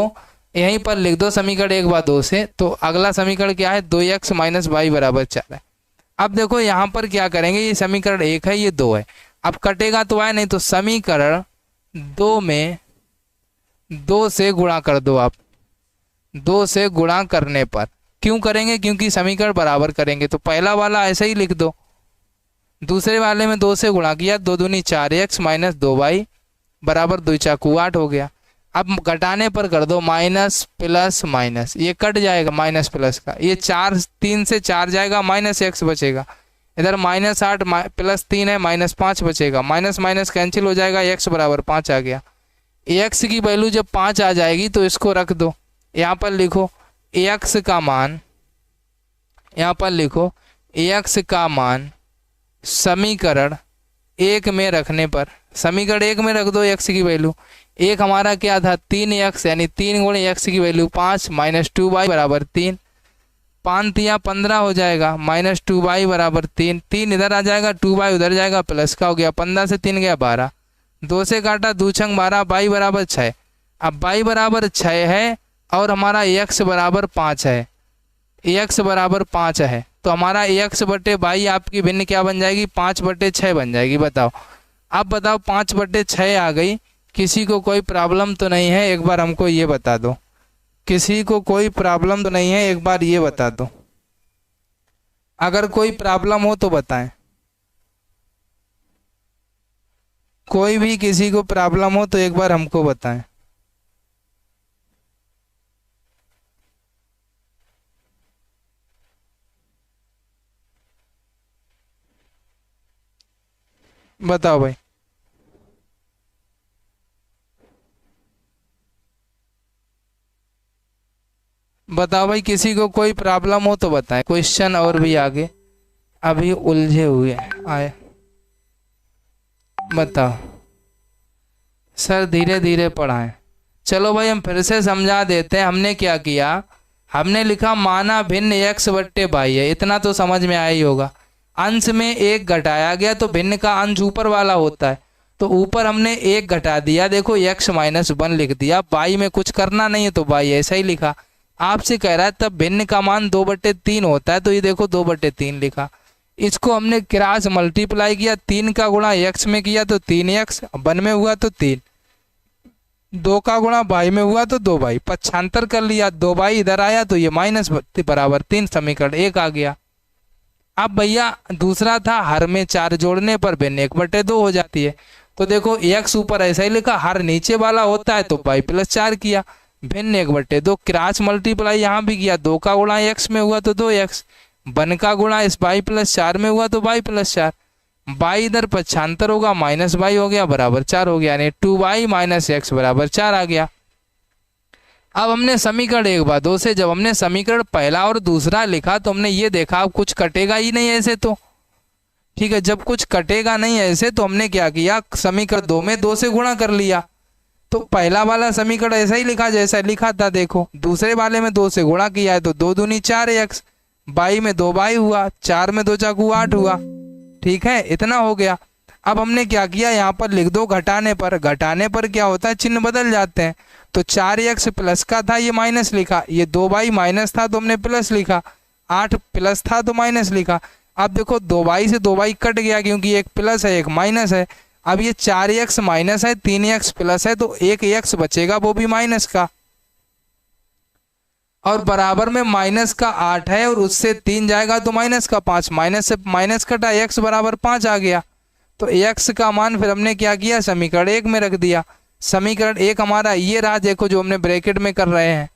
यहीं पर लिख दो समीकरण 1/2 से। तो अगला समीकरण क्या है, 2x माइनस y बराबर 4 है। अब देखो यहाँ पर क्या करेंगे, ये समीकरण 1 है, ये 2 है। अब कटेगा तो आए नहीं, तो समीकरण 2 में 2 से गुणा कर दो आप। 2 से गुणा करने पर क्यों करेंगे, क्योंकि समीकरण बराबर करेंगे। तो पहला वाला ऐसे ही लिख दो, दूसरे वाले में 2 से गुणा किया, 2 दूनी 4x माइनस 2y बराबर 2 चाकू 8 हो गया। अब घटाने पर कर दो, माइनस प्लस माइनस, ये कट जाएगा माइनस प्लस का, ये 4 3 से 4 जाएगा, माइनस x बचेगा। इधर माइनस 8 प्लस 3 है, माइनस 5 बचेगा, माइनस माइनस कैंसिल हो जाएगा, x बराबर 5 आ गया। x की वैल्यू जब 5 आ जाएगी तो इसको रख दो, यहाँ पर लिखो x का मान, यहाँ पर लिखो x का मान समीकरण 1 में रखने पर, समीकरण 1 में रख दो x की वैल्यू। एक हमारा क्या था 3x, यानी 3 गुणे x की वैल्यू 5 माइनस 2y बराबर 3, 5 तिया 15 हो जाएगा, माइनस 2y बराबर 3, 3 इधर आ जाएगा, 2y उधर जाएगा, प्लस का हो गया, 15 से 3 गया 12, 2 से काटा 2 छंग 12, y बराबर 6। अब y बराबर 6 है और हमारा x बराबर 5 है, x बराबर 5 है, तो हमारा x बटे y आपकी भिन्न क्या बन जाएगी, 5/6 बन जाएगी। बताओ, अब बताओ 5/6 आ गई। किसी को कोई प्रॉब्लम तो नहीं है, एक बार हमको ये बता दो, किसी को कोई प्रॉब्लम तो नहीं है, एक बार ये बता दो, अगर कोई प्रॉब्लम हो तो बताएं। कोई भी किसी को प्रॉब्लम हो तो एक बार हमको बताएं। बताओ भाई, बताओ भाई, किसी को कोई प्रॉब्लम हो तो बताएं। क्वेश्चन और भी आगे अभी उलझे हुए आए, बताओ सर, धीरे धीरे पढ़ाएं। चलो भाई हम फिर से समझा देते हैं। हमने क्या किया, हमने लिखा माना भिन्न x बट्टे y है, इतना तो समझ में आया ही होगा। अंश में 1 घटाया गया तो भिन्न का अंश ऊपर वाला होता है, तो ऊपर हमने 1 घटा दिया, देखो x माइनस 1 लिख दिया, y में कुछ करना नहीं है तो y ऐसा ही लिखा। आपसे कह रहा है तब भिन्न का मान 2/3 होता है, तो ये देखो 2/3 लिखा। इसको हमने क्रॉस मल्टीप्लाई किया, 3 का गुणा x में किया तो 3x, 1 में हुआ तो 3, 2 का गुणा y में हुआ तो 2y, पक्षांतर कर लिया, 2y इधर आया तो ये माइनस बराबर 3, समीकरण 1 आ गया। अब भैया दूसरा था हर में 4 जोड़ने पर भिन्न 1/2 हो जाती है, तो देखो x ऊपर ऐसा ही लिखा, हर नीचे वाला होता है तो y प्लस 4 किया, भिन्न 1/2, क्रॉस मल्टीप्लाई यहाँ भी किया, 2 का गुणा x में हुआ तो 2x, 1 का गुणा इस y प्लस 4 में हुआ तो y प्लस 4, y इधर पक्षांतर होगा, माइनस y हो गया बराबर 4 हो गया, यानी 2y माइनस x बराबर 4 आ गया। अब हमने समीकरण 1/2 से जब हमने समीकरण पहला और दूसरा लिखा तो हमने ये देखा अब कुछ कटेगा ही नहीं ऐसे तो, ठीक है। जब कुछ कटेगा नहीं ऐसे तो हमने क्या किया, समीकरण 2 में 2 से गुणा कर लिया, तो पहला वाला समीकरण ऐसा ही लिखा जैसा लिखा था, देखो दूसरे वाले में 2 से गुणा किया है तो 2 दूनी 4x, बाई में 2 बाई हुआ, 4 में 2 चाकू 8 हुआ। ठीक है, इतना हो गया। अब हमने क्या किया, यहाँ पर लिख दो घटाने पर। घटाने पर क्या होता है, चिन्ह बदल जाते हैं। तो 4x प्लस का था, ये माइनस लिखा। ये 2 बाई माइनस था तो हमने प्लस लिखा। 8 प्लस था तो माइनस लिखा। अब देखो 2 बाई से 2 बाई कट गया, क्योंकि एक प्लस है एक माइनस है। अब ये 4x माइनस है, 3x प्लस है, तो एक x बचेगा, वो भी माइनस का। और बराबर में माइनस का 8 है और उससे 3 जाएगा तो माइनस का 5। माइनस से माइनस कटा, x बराबर 5 आ गया। तो x का मान फिर हमने क्या किया, समीकरण 1 में रख दिया। समीकरण 1 हमारा ये रहा, देखो जो हमने ब्रैकेट में कर रहे हैं।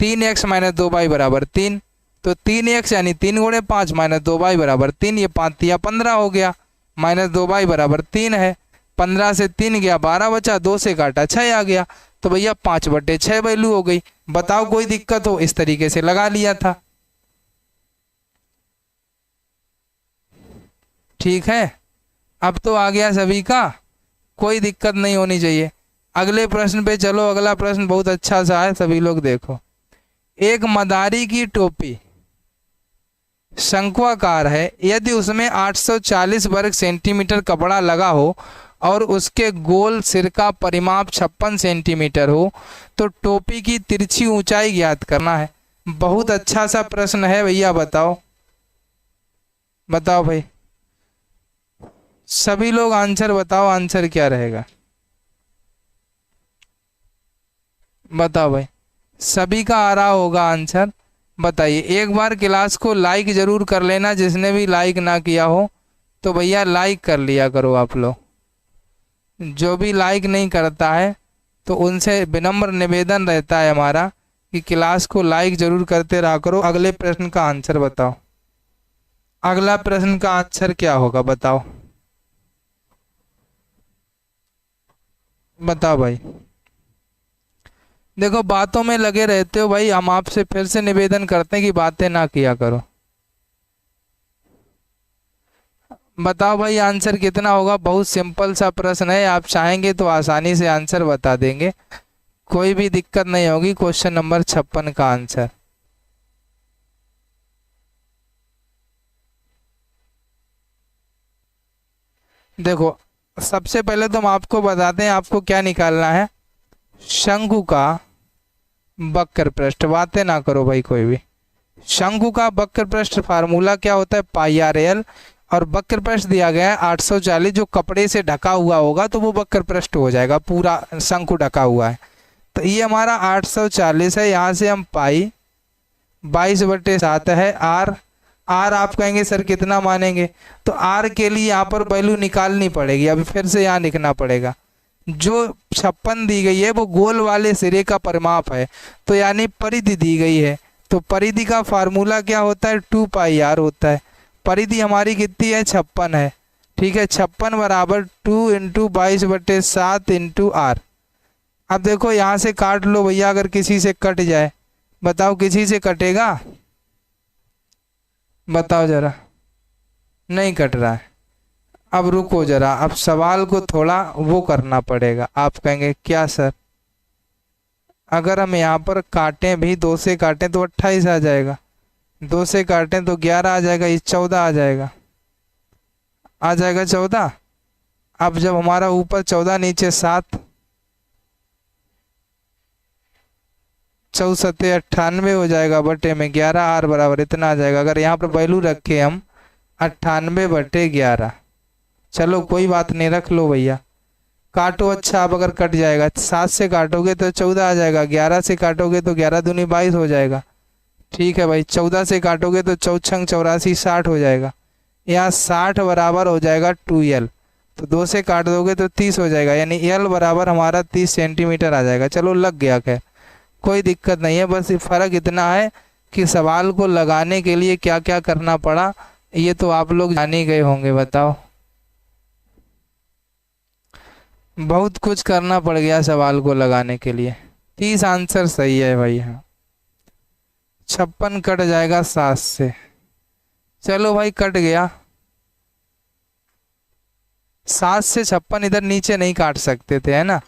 3x माइनस 2 बाई बराबर 3। तो 3x यानी 3 गुणे 5 माइनस 2 बाई बराबर 3। ये 5 या 15 हो गया। माइनस 2 बाई बराबर 3 है। 15 से 3 गया, 12 बचा, 2 से काटा 6 आ गया। तो भैया 5/6 वैल्यू हो गई। बताओ कोई दिक्कत हो, इस तरीके से लगा लिया था। ठीक है, अब तो आ गया सभी का, कोई दिक्कत नहीं होनी चाहिए। अगले प्रश्न पे चलो। अगला प्रश्न बहुत अच्छा सा है, सभी लोग देखो। एक मदारी की टोपी शंक्वाकार है। यदि उसमें 840 वर्ग सेंटीमीटर कपड़ा लगा हो और उसके गोल सिर का परिमाप 56 सेंटीमीटर हो, तो टोपी की तिरछी ऊंचाई ज्ञात करना है। बहुत अच्छा सा प्रश्न है भैया, बताओ बताओ भाई, सभी लोग आंसर बताओ, आंसर क्या रहेगा बताओ भाई। सभी का आ रहा होगा आंसर, बताइए। एक बार क्लास को लाइक जरूर कर लेना, जिसने भी लाइक ना किया हो तो भैया लाइक कर लिया करो आप लोग। जो भी लाइक नहीं करता है तो उनसे विनम्र निवेदन रहता है हमारा कि क्लास को लाइक जरूर करते रहा करो। अगले प्रश्न का आंसर बताओ। अगला प्रश्न का आंसर क्या होगा बताओ, बताओ भाई। देखो बातों में लगे रहते हो भाई, हम आपसे फिर से निवेदन करते हैं कि बातें ना किया करो। बताओ भाई आंसर कितना होगा। बहुत सिंपल सा प्रश्न है, आप चाहेंगे तो आसानी से आंसर बता देंगे, कोई भी दिक्कत नहीं होगी। क्वेश्चन नंबर 56 का आंसर देखो। सबसे पहले तो हम आपको बताते हैं आपको क्या निकालना है। शंकु का वक्र पृष्ठ। बातें ना करो भाई कोई भी। शंकु का वक्र पृष्ठ फार्मूला क्या होता है, पाई आर एल। और वक्र पृष्ठ दिया गया है 840, जो कपड़े से ढका हुआ होगा तो वो वक्र पृष्ठ हो जाएगा, पूरा शंकु ढका हुआ है। तो ये हमारा 840 है। यहाँ से हम पाई 22/7 है। आर आर आप कहेंगे सर कितना मानेंगे, तो आर के लिए यहाँ पर वैल्यू निकालनी पड़ेगी। अभी फिर से यहाँ लिखना पड़ेगा। जो 56 दी गई है वो गोल वाले सिरे का परिमाप है, तो यानी परिधि दी गई है। तो परिधि का फार्मूला क्या होता है, 2 पाई आर होता है। परिधि हमारी कितनी है, 56 है। ठीक है, 56 बराबर 2 इंटू 22/7 इंटू आर। अब देखो यहाँ से काट लो भैया, अगर किसी से कट जाए, बताओ किसी से कटेगा, बताओ जरा। नहीं कट रहा है। अब रुको जरा, अब सवाल को थोड़ा वो करना पड़ेगा। आप कहेंगे क्या सर, अगर हम यहाँ पर काटें भी, 2 से काटें तो 28 आ जाएगा, 2 से काटें तो 11 आ जाएगा, ये 14 आ जाएगा, आ जाएगा 14। अब जब हमारा ऊपर 14 नीचे 7, 4 98 हो जाएगा, बटे में 11, आर बराबर इतना आ जाएगा। अगर यहाँ पर वैल्यू रखे हम 98/11, चलो कोई बात नहीं, रख लो भैया। काटो, अच्छा अब अगर कट जाएगा, 7 से काटोगे तो 14 आ जाएगा, 11 से काटोगे तो 11 दूनी 22 हो जाएगा। ठीक है भाई, 14 से काटोगे तो 4 84 60 हो जाएगा। यहाँ 60 बराबर हो जाएगा 2L, तो 2 से काट दोगे तो 30 हो जाएगा, यानी L बराबर हमारा 30 सेंटीमीटर आ जाएगा। चलो लग गया, खैर कोई दिक्कत नहीं है। बस फर्क इतना है कि सवाल को लगाने के लिए क्या क्या करना पड़ा, ये तो आप लोग जान ही गए होंगे। बताओ, बहुत कुछ करना पड़ गया सवाल को लगाने के लिए। 30 आंसर सही है भाई। हाँ, 56 कट जाएगा 7 से। चलो भाई कट गया। 7 से 56 इधर नीचे नहीं काट सकते थे, है ना।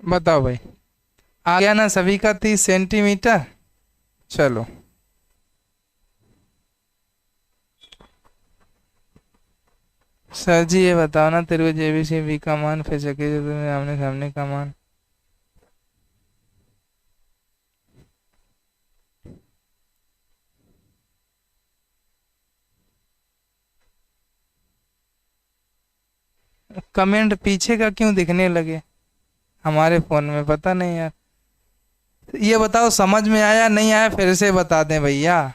बताओ भाई, आ गया ना सभी का 30 सेंटीमीटर। चलो सर जी ये बताओ ना, त्रिभुज जेबीसी बी का मान फिर सके आमने सामने का मान। कमेंट पीछे का क्यों दिखने लगे हमारे फोन में, पता नहीं यार। ये बताओ समझ में आया नहीं आया, फिर से बता दें भैया।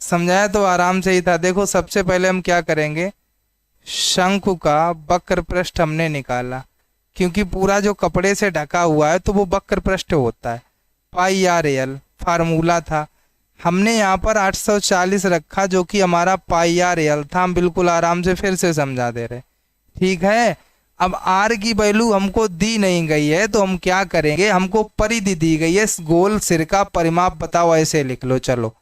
समझाया तो आराम से ही था। देखो सबसे पहले हम क्या करेंगे, शंकु का वक्र पृष्ठ हमने निकाला, क्योंकि पूरा जो कपड़े से ढका हुआ है तो वो वक्र पृष्ठ होता है। पाई आर एल फार्मूला था, हमने यहाँ पर 840 रखा जो कि हमारा पाई आर एल था। हम बिल्कुल आराम से फिर से समझा दे रहे, ठीक है। अब आर की वैल्यू हमको दी नहीं गई है तो हम क्या करेंगे, हमको परिधि दी गई है, गोल सिर का परिमाप बताओ, ऐसे लिख लो। चलो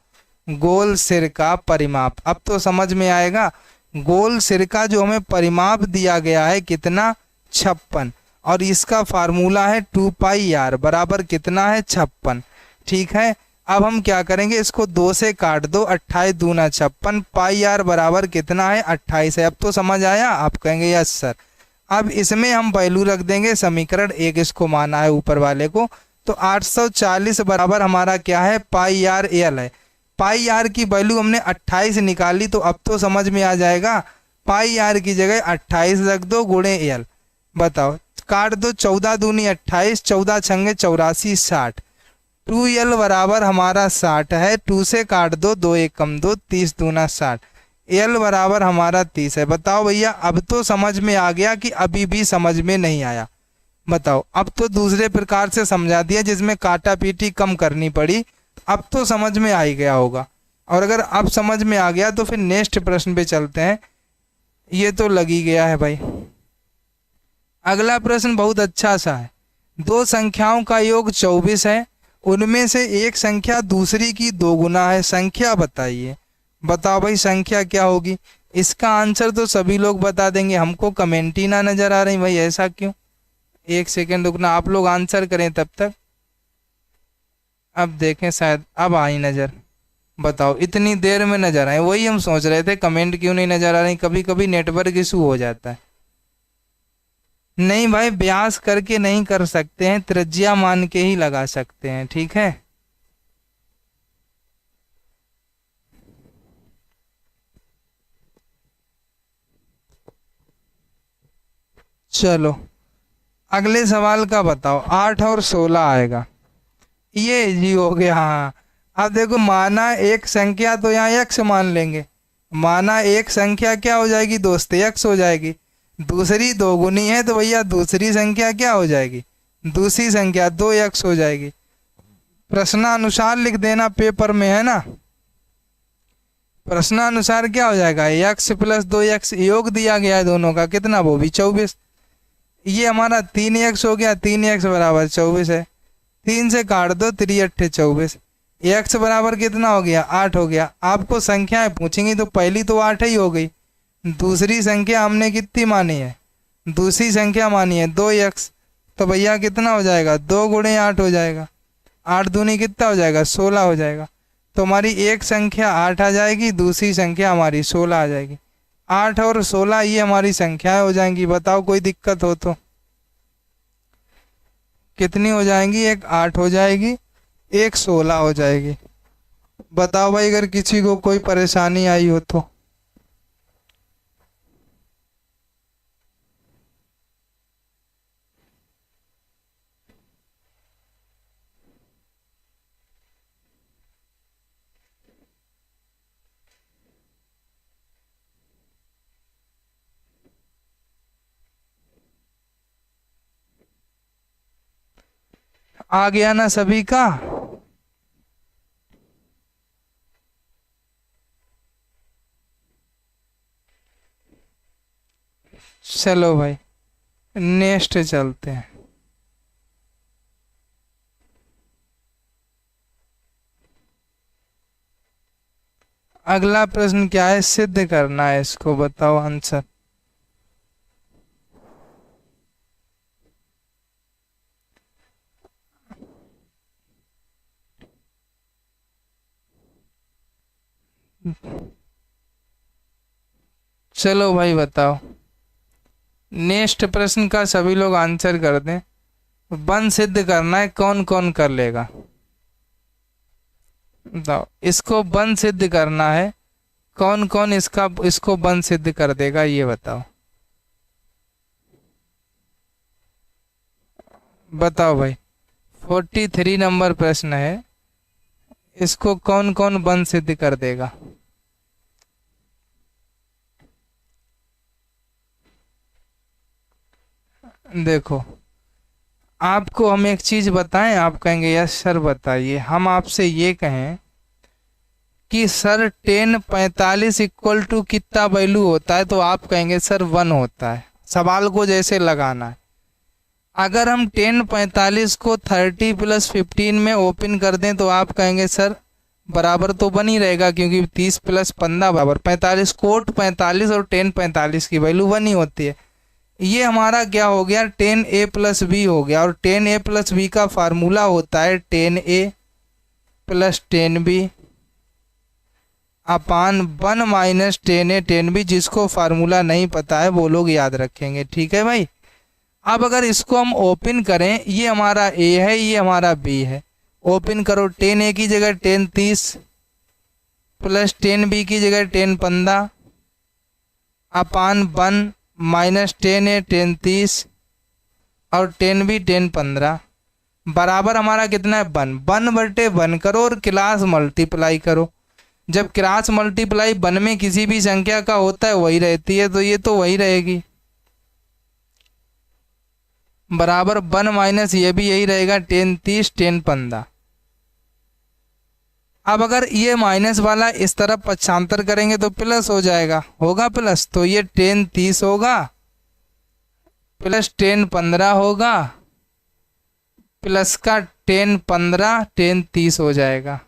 गोल सिर का परिमाप, अब तो समझ में आएगा। गोल सिर का जो हमें परिमाप दिया गया है कितना, 56, और इसका फार्मूला है 2 पाई आर बराबर कितना है, 56, ठीक है। अब हम क्या करेंगे, इसको 2 से काट दो, 28 दूना 56, पाई आर बराबर कितना है, 28 है। अब तो समझ आया, आप कहेंगे यस सर। अब इसमें हम वैल्यू रख देंगे, समीकरण 1 इसको माना है ऊपर वाले को, तो 840 बराबर हमारा क्या है, पाई आर एल है। पाई आर की वैल्यू हमने 28 निकाली, तो अब तो समझ में आ जाएगा, पाई आर की जगह 28 रख दो गुणे एल। बताओ काट दो, 14 दूनी 28, 14 छंगे 84, 60। 2l बराबर हमारा 60 है, 2 से काट दो, 2 1 कम 2, 30 दूना 60, l बराबर हमारा 30 है। बताओ भैया अब तो समझ में आ गया कि अभी भी समझ में नहीं आया। बताओ, अब तो दूसरे प्रकार से समझा दिया जिसमें काटा पीटी कम करनी पड़ी, अब तो समझ में आ ही गया होगा। और अगर अब समझ में आ गया तो फिर नेक्स्ट प्रश्न पे चलते हैं। ये तो लग ही गया है भाई। अगला प्रश्न बहुत अच्छा सा है। दो संख्याओं का योग 24 है, उनमें से एक संख्या दूसरी की दोगुना है, संख्या बताइए। बताओ भाई संख्या क्या होगी। इसका आंसर तो सभी लोग बता देंगे, हमको कमेंट ही ना नजर आ रही भाई, ऐसा क्यों। एक सेकेंड रुकना, आप लोग आंसर करें तब तक। अब देखें शायद अब आई नजर। बताओ इतनी देर में नजर आए, वही हम सोच रहे थे कमेंट क्यों नहीं नजर आ रही। कभी कभी नेटवर्क इशू हो जाता है। नहीं भाई ब्यास करके नहीं कर सकते हैं, त्रिज्या मान के ही लगा सकते हैं, ठीक है। चलो अगले सवाल का बताओ, 8 और 16 आएगा, ये जी हो गया। हाँ अब देखो, माना एक संख्या तो यहाँ x मान लेंगे, माना एक संख्या क्या हो जाएगी दोस्त, x हो जाएगी। दूसरी दोगुनी है तो भैया दूसरी संख्या क्या हो जाएगी, दूसरी संख्या 2x हो जाएगी। प्रश्नानुसार लिख देना पेपर में, है ना। प्रश्नानुसार क्या हो जाएगा, x + 2x योग दिया गया है दोनों का, कितना वो भी 24। ये हमारा 3x हो गया, 3x बराबर 24 है। 3 से काट दो, 3 8 24, x बराबर कितना हो गया, 8 हो गया। आपको संख्याएं पूछेंगी तो पहली तो 8 ही हो गई, दूसरी संख्या हमने कितनी मानी है, दूसरी संख्या मानी है 2x, तो भैया कितना हो जाएगा, 2 गुणे 8 हो जाएगा। 8 दूनी कितना हो जाएगा, 16 हो जाएगा। तो हमारी एक संख्या 8 आ जाएगी, दूसरी संख्या हमारी 16 आ जाएगी। 8 और 16 ये हमारी संख्याएं हो जाएंगी। बताओ कोई दिक्कत हो तो। कितनी हो जाएंगी, एक 8 हो जाएगी, एक 16 हो जाएगी। बताओ भाई अगर किसी को कोई परेशानी आई हो तो। आ गया ना सभी का। चलो भाई नेक्स्ट चलते हैं। अगला प्रश्न क्या है, सिद्ध करना है इसको, बताओ आंसर। चलो भाई बताओ, नेक्स्ट प्रश्न का सभी लोग आंसर कर दें। वन सिद्ध करना है, कौन कौन कर लेगा बताओ। इसको वन सिद्ध करना है, कौन कौन इसको वन सिद्ध कर देगा ये बताओ। बताओ भाई, 43 नंबर प्रश्न है, इसको कौन कौन वन सिद्ध कर देगा। देखो, आपको हम एक चीज बताएं, आप कहेंगे यस सर बताइए। हम आपसे ये कहें कि सर 1045 इक्वल टू कितना वैल्यू होता है, तो आप कहेंगे सर 1 होता है। सवाल को जैसे लगाना है, अगर हम 1045 को 30 + 15 में ओपन कर दें तो आप कहेंगे सर बराबर तो बन ही रहेगा, क्योंकि 30 + 15 बराबर 45, कोट 45 और 1045 की वैल्यू 1 ही होती है। ये हमारा क्या हो गया, 10a + b हो गया। और 10a + b का फार्मूला होता है 10a + 10b अपान 1 - 10a 10b। जिसको फार्मूला नहीं पता है वो लोग याद रखेंगे, ठीक है भाई। अब अगर इसको हम ओपन करें, ये हमारा a है, ये हमारा b है। ओपन करो, 10a की जगह 10 30 + 10b की जगह 10 15 अपान 1 - 10a 10 30 और 10b 10 15 बराबर हमारा कितना है 1। 1/1 करो और क्लास मल्टीप्लाई करो। जब क्रॉस मल्टीप्लाई 1 में किसी भी संख्या का होता है वही रहती है, तो ये तो वही रहेगी, बराबर 1 - ये भी यही रहेगा 10 30 10 15। अब अगर ये माइनस वाला इस तरफ पक्षांतर करेंगे तो प्लस हो जाएगा, होगा प्लस, तो ये 10 30 होगा प्लस 10 15 होगा, प्लस का 10 15 10 30 हो जाएगा।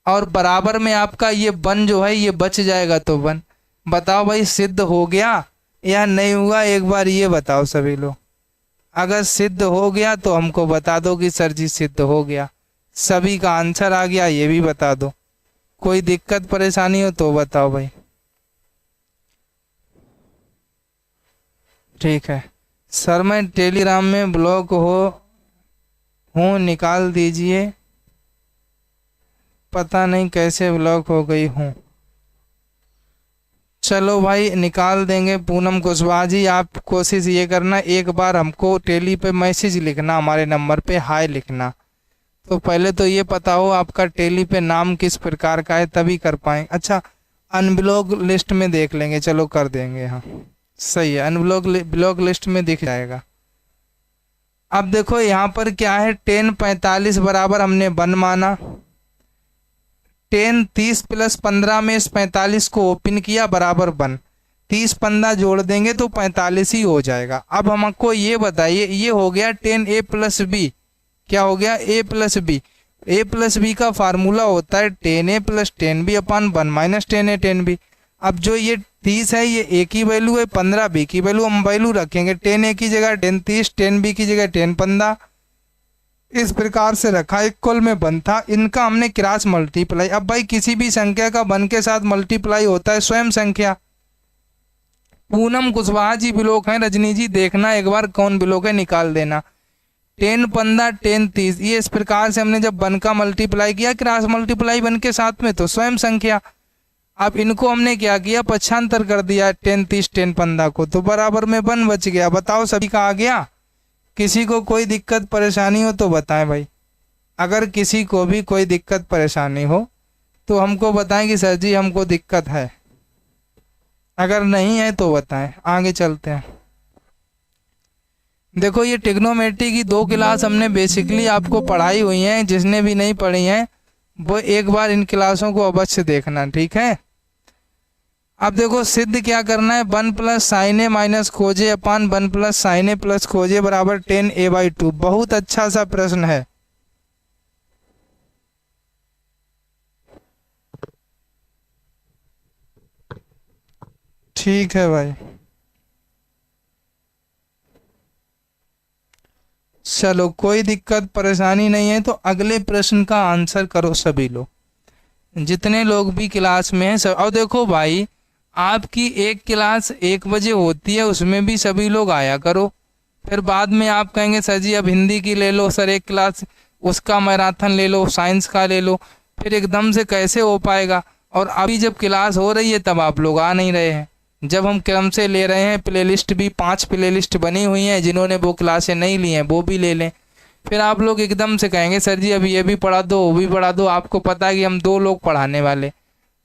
और बराबर में आपका ये 1 जो है ये बच जाएगा, तो 1। बताओ भाई सिद्ध हो गया या नहीं हुआ, एक बार ये बताओ सभी लोग। अगर सिद्ध हो गया तो हमको बता दो कि सर जी सिद्ध हो गया। सभी का आंसर आ गया ये भी बता दो। कोई दिक्कत परेशानी हो तो बताओ भाई। ठीक है सर, मैं टेलीग्राम में ब्लॉक हूँ, निकाल दीजिए। पता नहीं कैसे ब्लॉक हो गई हूँ। चलो भाई निकाल देंगे। पूनम कुशवाहा जी, आप कोशिश ये करना, एक बार हमको टेली पे मैसेज लिखना, हमारे नंबर पे हाय लिखना। तो पहले तो ये पता हो आपका टेली पे नाम किस प्रकार का है, तभी कर पाएँ। अच्छा, अनब्लॉक लिस्ट में देख लेंगे, चलो कर देंगे। हाँ सही है, ब्लॉक लिस्ट में दिख जाएगा। अब देखो यहाँ पर क्या है, 10 45 बराबर हमने 1 माना। 10 30 + 15 में इस 45 को ओपन किया, बराबर 1। 30 15 जोड़ देंगे तो 45 ही हो जाएगा। अब हमको ये बताइए, ये हो गया 10a + b। क्या हो गया, a + b। a + b का फार्मूला होता है 10a + 10b अपान 1 - 10a 10b। अब जो ये 30 है ये a की वैल्यू है, 15 b की वैल्यू, हम वैल्यू रखेंगे 10a की जगह 10 30, 10b की जगह 10 15। इस प्रकार से रखा, इक्वल में 1 था, इनका हमने क्रॉस मल्टीप्लाई। अब भाई किसी भी संख्या का 1 के साथ मल्टीप्लाई होता है स्वयं संख्या। पूनम कुशवाहा जी ब्लॉक हैं, रजनी जी देखना एक बार कौन ब्लॉक है, निकाल देना। 10 15 10 30, ये इस प्रकार से हमने जब 1 का मल्टीप्लाई किया क्रॉस मल्टीप्लाई 1 के साथ में, तो स्वयं संख्या। अब इनको हमने क्या किया, पक्षांतर कर दिया 10 30 10 15 को, तो बराबर में 1 बच गया। बताओ सभी का आ गया। किसी को कोई दिक्कत परेशानी हो तो बताएं भाई। अगर किसी को भी कोई दिक्कत परेशानी हो तो हमको बताएं कि सर जी हमको दिक्कत है। अगर नहीं है तो बताएं, आगे चलते हैं। देखो ये ट्रिग्नोमेट्री की 2 क्लास हमने बेसिकली आपको पढ़ाई हुई हैं, जिसने भी नहीं पढ़ी हैं वो एक बार इन क्लासों को अवश्य देखना, ठीक है। अब देखो सिद्ध क्या करना है, 1 + sin a - cos a upon 1 + sin a + cos a बराबर 10a/2। बहुत अच्छा सा प्रश्न है। ठीक है भाई, चलो कोई दिक्कत परेशानी नहीं है तो अगले प्रश्न का आंसर करो सभी लोग। जितने लोग भी क्लास में हैं सब। और देखो भाई, आपकी एक क्लास 1 बजे होती है, उसमें भी सभी लोग आया करो। फिर बाद में आप कहेंगे सर जी अब हिंदी की ले लो, सर एक क्लास उसका मैराथन ले लो, साइंस का ले लो, फिर एकदम से कैसे हो पाएगा। और अभी जब क्लास हो रही है तब आप लोग आ नहीं रहे हैं। जब हम क्रम से ले रहे हैं, प्लेलिस्ट भी 5 प्लेलिस्ट बनी हुई हैं, जिन्होंने वो क्लासें नहीं ली हैं वो भी ले लें। फिर आप लोग एकदम से कहेंगे सर जी अभी ये भी पढ़ा दो वो भी पढ़ा दो। आपको पता है कि हम 2 लोग पढ़ाने वाले,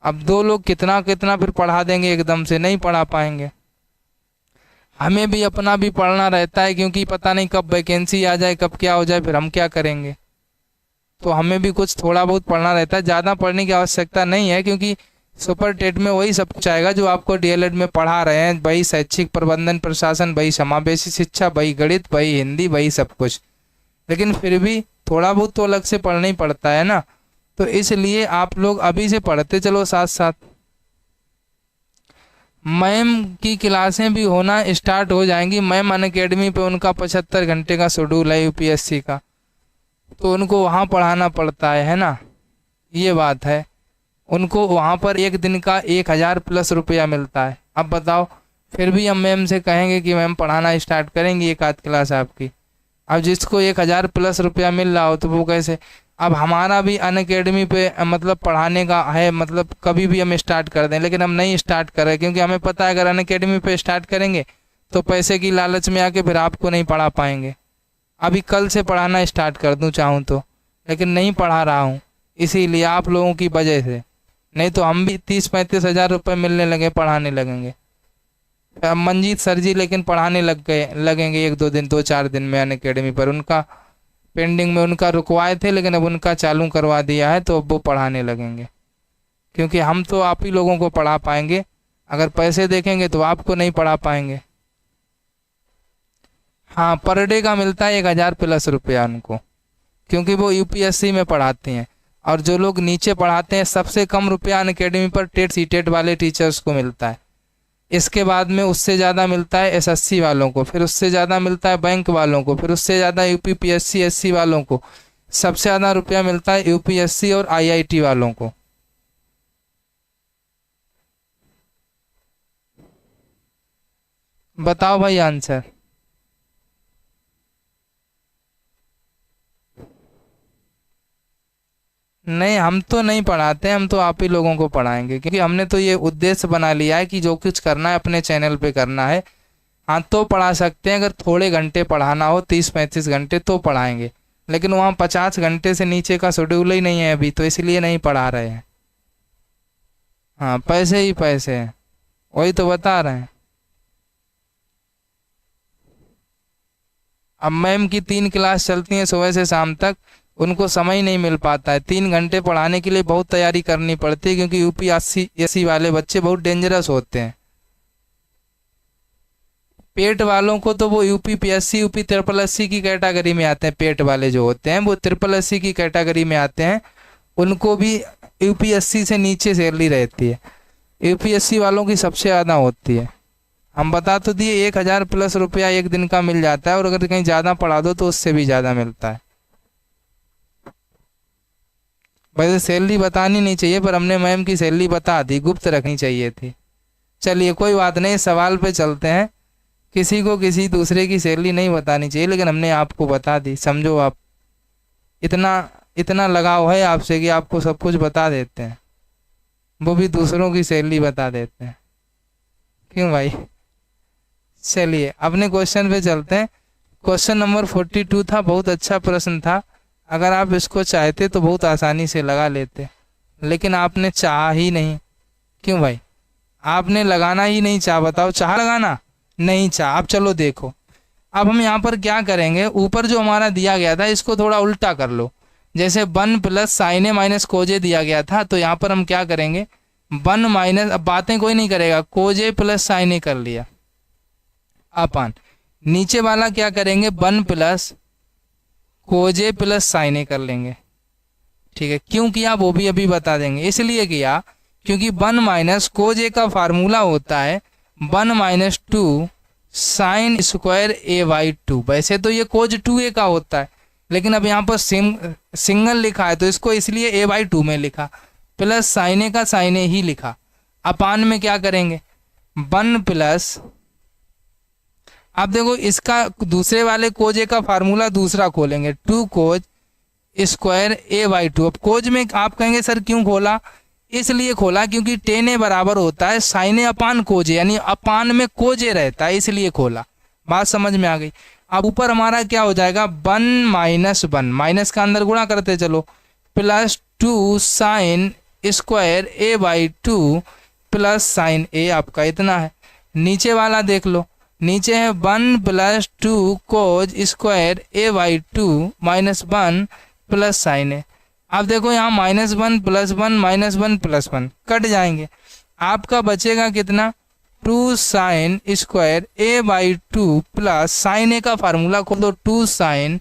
अब 2 लोग कितना कितना फिर पढ़ा देंगे, एकदम से नहीं पढ़ा पाएंगे। हमें भी अपना भी पढ़ना रहता है, क्योंकि पता नहीं कब वैकेंसी आ जाए, कब क्या हो जाए, फिर हम क्या करेंगे। तो हमें भी कुछ थोड़ा बहुत पढ़ना रहता है। ज़्यादा पढ़ने की आवश्यकता नहीं है, क्योंकि सुपर टेट में वही सब कुछ आएगा जो आपको डीएलएड में पढ़ा रहे हैं। वही शैक्षिक प्रबंधन प्रशासन, वही समावेशी शिक्षा, वही गणित, वही हिंदी, वही सब कुछ। लेकिन फिर भी थोड़ा बहुत तो अलग से पढ़ना ही पड़ता है ना। तो इसलिए आप लोग अभी से पढ़ते चलो साथ साथ। मैम की क्लासें भी होना स्टार्ट हो जाएंगी। मैम अनअकैडमी पे उनका 75 घंटे का शेड्यूल है यूपीएससी का, तो उनको वहाँ पढ़ाना पड़ता है ना, ये बात है। उनको वहाँ पर एक दिन का 1000 प्लस रुपया मिलता है। अब बताओ, फिर भी हम मैम से कहेंगे कि मैम पढ़ाना स्टार्ट करेंगी एक आध क्लास आपकी। अब जिसको 1000 प्लस रुपया मिल रहा हो तो वो कैसे। अब हमारा भी अनअकैडमी पे मतलब पढ़ाने का है, मतलब कभी भी हम स्टार्ट कर दें, लेकिन हम नहीं स्टार्ट कर रहे, क्योंकि हमें पता है अगर अनअकैडमी पे स्टार्ट करेंगे तो पैसे की लालच में आके फिर आपको नहीं पढ़ा पाएंगे। अभी कल से पढ़ाना स्टार्ट कर दूं चाहूँ तो, लेकिन नहीं पढ़ा रहा हूँ इसीलिए आप लोगों की वजह से। नहीं तो हम भी 30-35 हज़ार रुपये मिलने लगे, पढ़ाने लगेंगे। अब मंजीत सर जी लेकिन पढ़ाने लगेंगे 1-2 दिन, 2-4 दिन में अनअकैडमी पर। उनका पेंडिंग में उनका रुकवाए थे, लेकिन अब उनका चालू करवा दिया है, तो अब वो पढ़ाने लगेंगे। क्योंकि हम तो आप ही लोगों को पढ़ा पाएंगे, अगर पैसे देखेंगे तो आपको नहीं पढ़ा पाएंगे। हाँ, पर डे का मिलता है 1000 प्लस रुपया उनको, क्योंकि वो यूपीएससी में पढ़ाते हैं। और जो लोग नीचे पढ़ाते हैं, सबसे कम रुपया अनअकैडमी पर टेट सीटेट वाले टीचर्स को मिलता है। इसके बाद में उससे ज़्यादा मिलता है एसएससी वालों को, फिर उससे ज़्यादा मिलता है बैंक वालों को, फिर उससे ज़्यादा यूपीपीएससी एससी वालों को। सबसे ज़्यादा रुपया मिलता है यूपीएससी और आईआईटी वालों को। बताओ भाई आंसर। नहीं, हम तो नहीं पढ़ाते, हम तो आप ही लोगों को पढ़ाएंगे, क्योंकि हमने तो ये उद्देश्य बना लिया है कि जो कुछ करना है अपने चैनल पे करना है। हाँ, तो पढ़ा सकते हैं, अगर थोड़े घंटे पढ़ाना हो 30-35 घंटे तो पढ़ाएंगे, लेकिन वहाँ 50 घंटे से नीचे का शेड्यूल ही नहीं है अभी, तो इसलिए नहीं पढ़ा रहे हैं। हाँ, पैसे ही पैसे हैं, वही तो बता रहे हैं। अब मैम की 3 क्लास चलती हैं सुबह से शाम तक, उनको समय ही नहीं मिल पाता है। 3 घंटे पढ़ाने के लिए बहुत तैयारी करनी पड़ती है, क्योंकि यूपीएससी वाले बच्चे बहुत डेंजरस होते हैं। पेट वालों को तो वो यूपीपीएससी यूपी ट्रिपल एससी की कैटेगरी में आते हैं। पेट वाले जो होते हैं वो ट्रिपल एससी की कैटेगरी में आते हैं, उनको भी यूपीएससी से नीचे सैलरी रहती है। यूपीएससी वालों की सबसे ज़्यादा होती है। हम बता तो दिए 1000 प्लस रुपया एक दिन का मिल जाता है, और अगर कहीं ज़्यादा पढ़ा दो तो उससे भी ज़्यादा मिलता है। वैसे सैलरी बतानी नहीं चाहिए, पर हमने मैम की सैलरी बता दी, गुप्त रखनी चाहिए थी। चलिए कोई बात नहीं, सवाल पे चलते हैं। किसी को किसी दूसरे की सैलरी नहीं बतानी चाहिए, लेकिन हमने आपको बता दी। समझो, आप इतना इतना लगाव है आपसे कि आपको सब कुछ बता देते हैं, वो भी दूसरों की सैलरी बता देते हैं। क्यों भाई। चलिए अपने क्वेश्चन पे चलते हैं। क्वेश्चन नंबर 42 था, बहुत अच्छा प्रश्न था। अगर आप इसको चाहते तो बहुत आसानी से लगा लेते, लेकिन आपने चाहा ही नहीं। क्यों भाई, आपने लगाना ही नहीं चाहा। बताओ, चाहा लगाना? नहीं चाहा। अब चलो देखो, अब हम यहाँ पर क्या करेंगे, ऊपर जो हमारा दिया गया था इसको थोड़ा उल्टा कर लो। जैसे 1 प्लस साइने माइनस कोजे दिया गया था, तो यहाँ पर हम क्या करेंगे, 1 माइनस, अब बातें कोई नहीं करेगा, कोजे प्लस साइने कर लिया अपन। नीचे वाला क्या करेंगे, 1 प्लस कोजे प्लस साइने कर लेंगे। ठीक है, क्यों किया वो भी अभी बता देंगे। इसलिए किया क्योंकि 1 माइनस कोजे का फार्मूला होता है 1 माइनस 2 साइन स्क्वायर a/2। वैसे तो ये कोज 2a का होता है, लेकिन अब यहाँ पर सिंगल लिखा है तो इसको इसलिए a/2 में लिखा। प्लस साइन ए का साइन ए ही लिखा, अपान में क्या करेंगे 1 प्लस, अब देखो इसका दूसरे वाले कोज ए का फार्मूला दूसरा खोलेंगे 2 कोज स्क्वायर ए बाई 2। अब कोज में आप कहेंगे सर क्यों खोला, इसलिए खोला क्योंकि टेन ए बराबर होता है साइन ए अपान कोज ए, यानी अपान में कोज ए रहता है, इसलिए खोला। बात समझ में आ गई। अब ऊपर हमारा क्या हो जाएगा 1 माइनस 1, माइनस का अंदर गुणा करते चलो, plus 2 sine square A by 2 plus sine A, आपका इतना है। नीचे वाला देख लो, नीचे है 1 plus 2 cos square A by 2 minus 1 plus sine A. अब देखो यहाँ -1 प्लस 1 -1 प्लस 1 कट जाएंगे, आपका बचेगा कितना 2 sine square A by 2 plus sine A का फार्मूला खोल दो 2 sine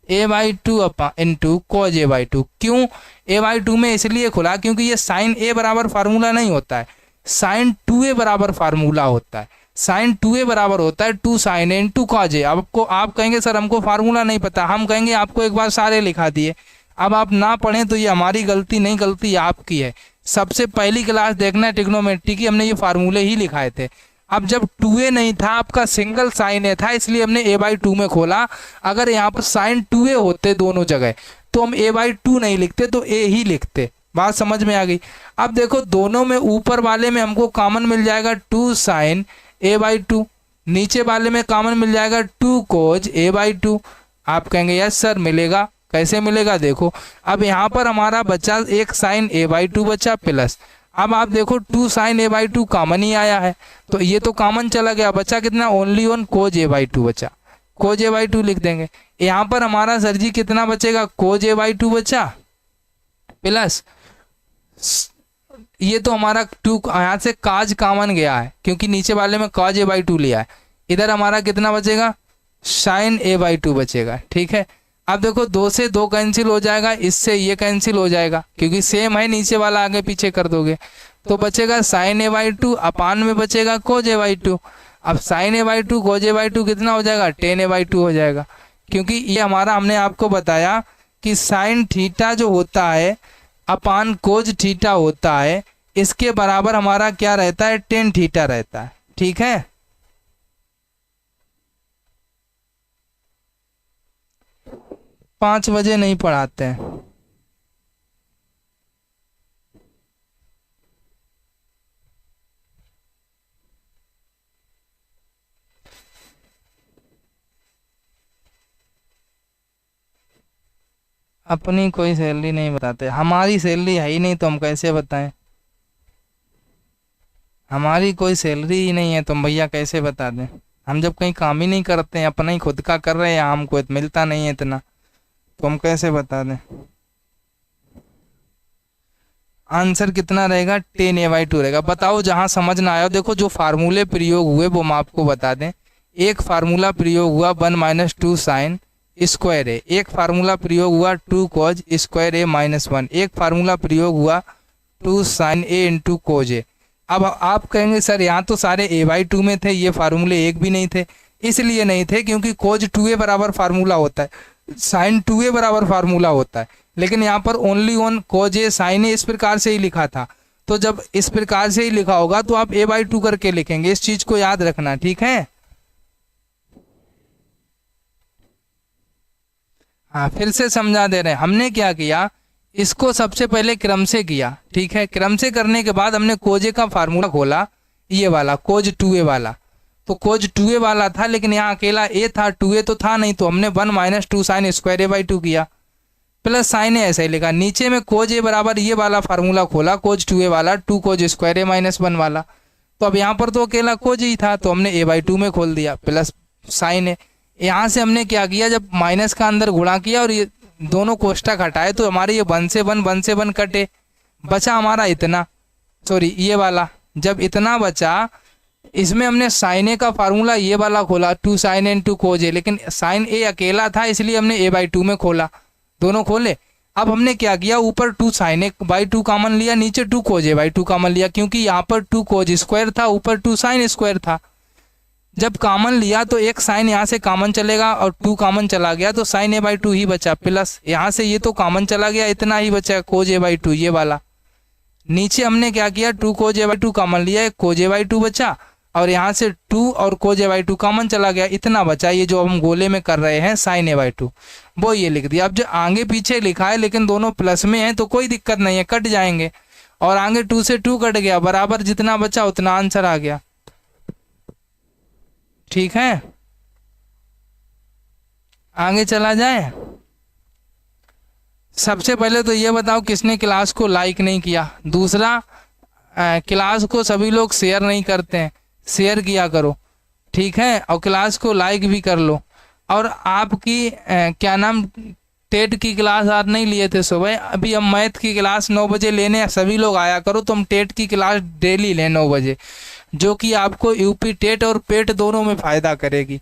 A by 2 into cos A by 2। क्यों ए बाई 2 में इसलिए खुला क्योंकि ये साइन ए बराबर फार्मूला नहीं होता है, साइन 2a बराबर फार्मूला होता है। साइन 2a बराबर होता है 2 साइन ए इंटू कॉज ए। आपको आप कहेंगे सर हमको फार्मूला नहीं पता, हम कहेंगे आपको एक बार सारे लिखा दिए, अब आप ना पढ़ें तो ये हमारी गलती नहीं, गलती आपकी है। सबसे पहली क्लास देखना है ट्रिग्नोमेट्री की, हमने ये फार्मूले ही लिखाए थे। अब जब 2a नहीं था, आपका सिंगल साइन ए था, इसलिए हमने a बाई 2 में खोला। अगर यहाँ पर साइन 2a होते दोनों जगह तो हम a बाई 2 नहीं लिखते, तो a ही लिखते। बात समझ में आ गई। अब देखो दोनों में ऊपर वाले में हमको कॉमन मिल जाएगा 2 साइन ए बाई 2, नीचे वाले में कॉमन मिल जाएगा 2 कोज ए बाई 2। आप कहेंगे यस सर मिलेगा, कैसे मिलेगा देखो, अब यहाँ पर हमारा बचा एक साइन ए बाई 2 बचा प्लस, अब आप देखो 2 साइन ए बाई 2 कॉमन ही आया है, तो ये तो कॉमन चला गया, बचा कितना ओनली 1 कोज ए बाई 2 बचा, कोज ए बाई 2 लिख देंगे। यहाँ पर हमारा सर जी कितना बचेगा कोज ए बाई 2 बचा प्लस ये तो हमारा 2 यहाँ से काज कॉमन गया है क्योंकि नीचे वाले में काज ए बाई 2 लिया है, इधर हमारा कितना बचेगा साइन ए बाई 2 बचेगा। ठीक है, अब देखो 2 से 2 कैंसिल हो जाएगा, इससे ये कैंसिल हो जाएगा क्योंकि सेम है, नीचे वाला आगे पीछे कर दोगे तो बचेगा साइन ए बाई 2 अपान में बचेगा कोज ए बाई 2। अब sine A by 2 cos A by 2 कितना हो जाएगा टेन ए बाई 2 हो जाएगा, क्योंकि ये हमारा हमने आपको बताया कि साइन थीटा जो होता है अपान कोज थीटा होता है, इसके बराबर हमारा क्या रहता है टेन थीटा रहता है। ठीक है, 5 बजे नहीं पढ़ाते हैं। अपनी कोई सैलरी नहीं बताते, हमारी सैलरी है ही नहीं तो हम कैसे बताएं, हमारी कोई सैलरी ही नहीं है तो हम भैया कैसे बता दें। हम जब कहीं काम ही नहीं करते हैं, अपना ही खुद का कर रहे हैं, हमको मिलता नहीं है इतना, तो हम कैसे बता दें। आंसर कितना रहेगा 10 ए बाई 2 रहेगा। बताओ जहां समझ ना आया। देखो जो फार्मूले प्रयोग हुए वो हम आपको बता दें। एक फार्मूला प्रयोग हुआ 1 माइनस 2 साइन स्क्वायर ए, एक फार्मूला प्रयोग हुआ 2 कोज स्क्वायर ए माइनस 1, एक फार्मूला प्रयोग हुआ 2 साइन ए इंटू कोज ए। अब आप कहेंगे सर यहाँ तो सारे ए बाई 2 में थे, ये फार्मूले एक भी नहीं थे। इसलिए नहीं थे क्योंकि कोज 2a बराबर फार्मूला होता है, साइन 2a बराबर फार्मूला होता है, लेकिन यहाँ पर ओनली 1 कोज ए साइन ए इस प्रकार से ही लिखा था। तो जब इस प्रकार से ही लिखा होगा तो आप a बाई 2 करके लिखेंगे, इस चीज को याद रखना। ठीक है, हाँ फिर से समझा दे रहे हैं। हमने क्या किया, इसको सबसे पहले क्रम से किया। ठीक है, क्रम से करने के बाद हमने कोजे का फार्मूला खोला, ये वाला कोज 2a वाला। तो कोज 2a वाला था लेकिन यहाँ अकेला a था, 2a तो था नहीं, तो हमने 1 minus 2 sine square A by 2 किया प्लस साइन ए ऐसा ही लिखा। नीचे में कोज ए बराबर ये वाला फार्मूला खोला कोज 2a वाला, 2 कोज स्क्वायर ए माइनस 1 वाला। तो अब यहाँ पर तो अकेला कोज ही था तो हमने a बाई 2 में खोल दिया प्लस साइन ए। यहाँ से हमने क्या किया, जब माइनस का अंदर गुणा किया और ये दोनों कोष्टक हटाए तो हमारे ये 1 से 1 कटे, बचा हमारा इतना, सॉरी ये वाला। जब इतना बचा इसमें हमने साइन ए का फार्मूला ये वाला खोला 2 साइन ए इंटू कोज ए, लेकिन साइन ए अकेला था इसलिए हमने a बाई 2 में खोला, दोनों खोले। अब हमने क्या किया, ऊपर 2 साइन ए बाई 2 कॉमन लिया, नीचे 2 कोज ए बाई 2 कॉमन लिया, क्योंकि यहाँ पर 2 कोज स्क्वायर था, ऊपर 2 साइन स्क्वायर था। जब कॉमन लिया तो एक साइन यहाँ से कॉमन चलेगा और 2 कॉमन चला गया तो साइन ए बाई 2 ही बचा, प्लस यहाँ से ये तो कॉमन चला गया, इतना ही बचा कोज ए बाई 2 ये वाला। नीचे हमने क्या किया, 2 cos a by 2 कॉमन लिया, एक cos a by 2 बचा, और यहाँ से 2 और cos a by 2 कॉमन चला गया, इतना बचा। ये जो हम गोले में कर रहे हैं sin a by 2, वो ये लिख दिया। अब जो आगे पीछे लिखा है लेकिन दोनों प्लस में है तो कोई दिक्कत नहीं है, कट जाएंगे। और आगे 2 से 2 कट गया, बराबर जितना बचा उतना आंसर आ गया। ठीक है, आगे चला जाए। सबसे पहले तो ये बताओ किसने क्लास को लाइक नहीं किया। दूसरा, क्लास को सभी लोग शेयर नहीं करते हैं, शेयर किया करो, ठीक है, और क्लास को लाइक भी कर लो। और आपकी क्या नाम, टेट की क्लास आज नहीं लिए थे सुबह, अभी हम मैथ की क्लास 9 बजे लेने सभी लोग आया करो, तो हम टेट की क्लास डेली लें 9 बजे, जो कि आपको यूपी टेट और पेट दोनों में फ़ायदा करेगी।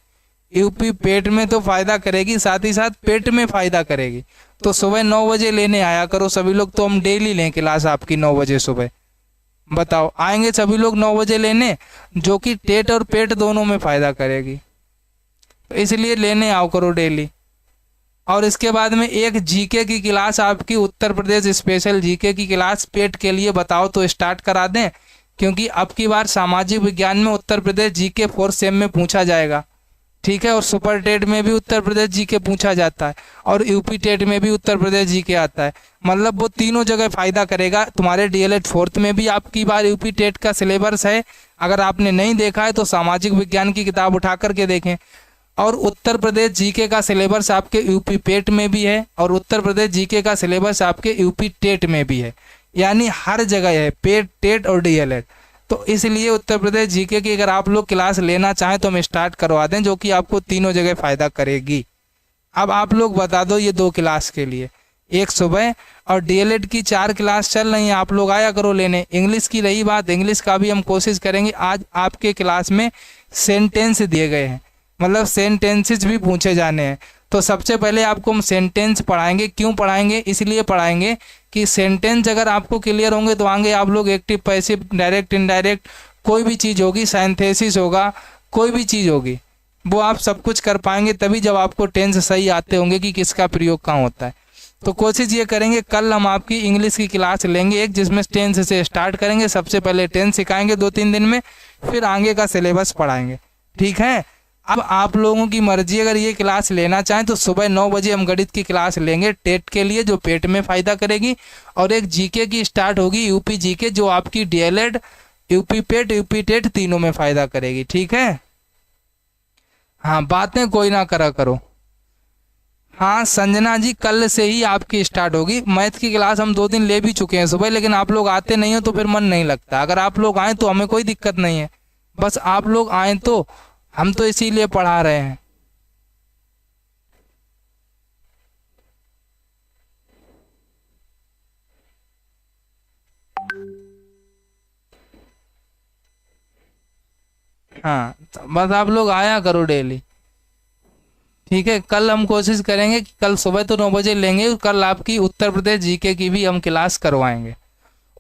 यूपी पेट में तो फ़ायदा करेगी, साथ ही साथ पेट में फ़ायदा करेगी। तो सुबह 9 बजे लेने आया करो सभी लोग, तो हम डेली लें क्लास आपकी 9 बजे सुबह। बताओ, आएंगे सभी लोग 9 बजे लेने, जो कि टेट और पेट दोनों में फ़ायदा करेगी, तो इसलिए लेने आओ करो डेली। और इसके बाद में एक जीके की क्लास आपकी, उत्तर प्रदेश स्पेशल जीके की क्लास पेट के लिए बताओ तो स्टार्ट करा दें, क्योंकि अब की बार सामाजिक विज्ञान में Uttar Pradesh GK 4th same में पूछा जाएगा, ठीक है। और सुपर टेट में भी उत्तर प्रदेश जीके पूछा जाता है, और यूपी टेट में भी उत्तर प्रदेश जीके आता है। मतलब वो तीनों जगह फ़ायदा करेगा। तुम्हारे डीएलएड 4th में भी आपकी बार यूपी टेट का सिलेबस है, अगर आपने नहीं देखा है तो सामाजिक विज्ञान की किताब उठा करके देखें। और उत्तर प्रदेश जीके का सिलेबस आपके यूपी पेट में भी है, और उत्तर प्रदेश जीके का सिलेबस आपके यूपी टेट में भी है, यानी हर जगह है, पेट, टेट और डीएलएड। तो इसलिए उत्तर प्रदेश जीके की अगर आप लोग क्लास लेना चाहें तो हम स्टार्ट करवा दें, जो कि आपको तीनों जगह फ़ायदा करेगी। अब आप लोग बता दो ये 2 क्लास के लिए, एक सुबह, और डीएलएड की 4 क्लास चल रही हैं, आप लोग आया करो लेने। इंग्लिश की रही बात, इंग्लिश का भी हम कोशिश करेंगे। आज आपके क्लास में सेंटेंस दिए गए हैं, मतलब सेंटेंसेस भी पूछे जाने हैं। तो सबसे पहले आपको हम सेंटेंस पढ़ाएंगे। क्यों पढ़ाएंगे? इसलिए पढ़ाएंगे कि सेंटेंस अगर आपको क्लियर होंगे तो आगे आप लोग एक्टिव, पैसिव, डायरेक्ट, इनडायरेक्ट, कोई भी चीज़ होगी, सिंथेसिस होगा, कोई भी चीज़ होगी, वो आप सब कुछ कर पाएंगे तभी जब आपको टेंस सही आते होंगे कि किसका प्रयोग कहाँ होता है। तो कोशिश ये करेंगे, कल हम आपकी इंग्लिश की क्लास लेंगे एक, जिसमें टेंस से स्टार्ट करेंगे। सबसे पहले टेंस सिखाएंगे 2-3 दिन में, फिर आगे का सिलेबस पढ़ाएंगे, ठीक है। अब आप लोगों की मर्जी, अगर ये क्लास लेना चाहें तो सुबह 9 बजे हम गणित की क्लास लेंगे टेट के लिए, जो पेट में फ़ायदा करेगी, और एक जीके की स्टार्ट होगी यूपी जीके, जो आपकी डीएलएड, यूपी पेट, यूपी टेट तीनों में फ़ायदा करेगी, ठीक है। हाँ, बातें कोई ना करा करो। हाँ संजना जी, कल से ही आपकी स्टार्ट होगी। मैथ की क्लास हम 2 दिन ले भी चुके हैं सुबह, लेकिन आप लोग आते नहीं हो तो फिर मन नहीं लगता। अगर आप लोग आएँ तो हमें कोई दिक्कत नहीं है, बस आप लोग आएँ तो हम तो इसीलिए पढ़ा रहे हैं। हाँ, तो बस आप लोग आया करो डेली, ठीक है। कल हम कोशिश करेंगे कि कल सुबह तो 9 बजे लेंगे, कल आपकी उत्तर प्रदेश जीके की भी हम क्लास करवाएंगे।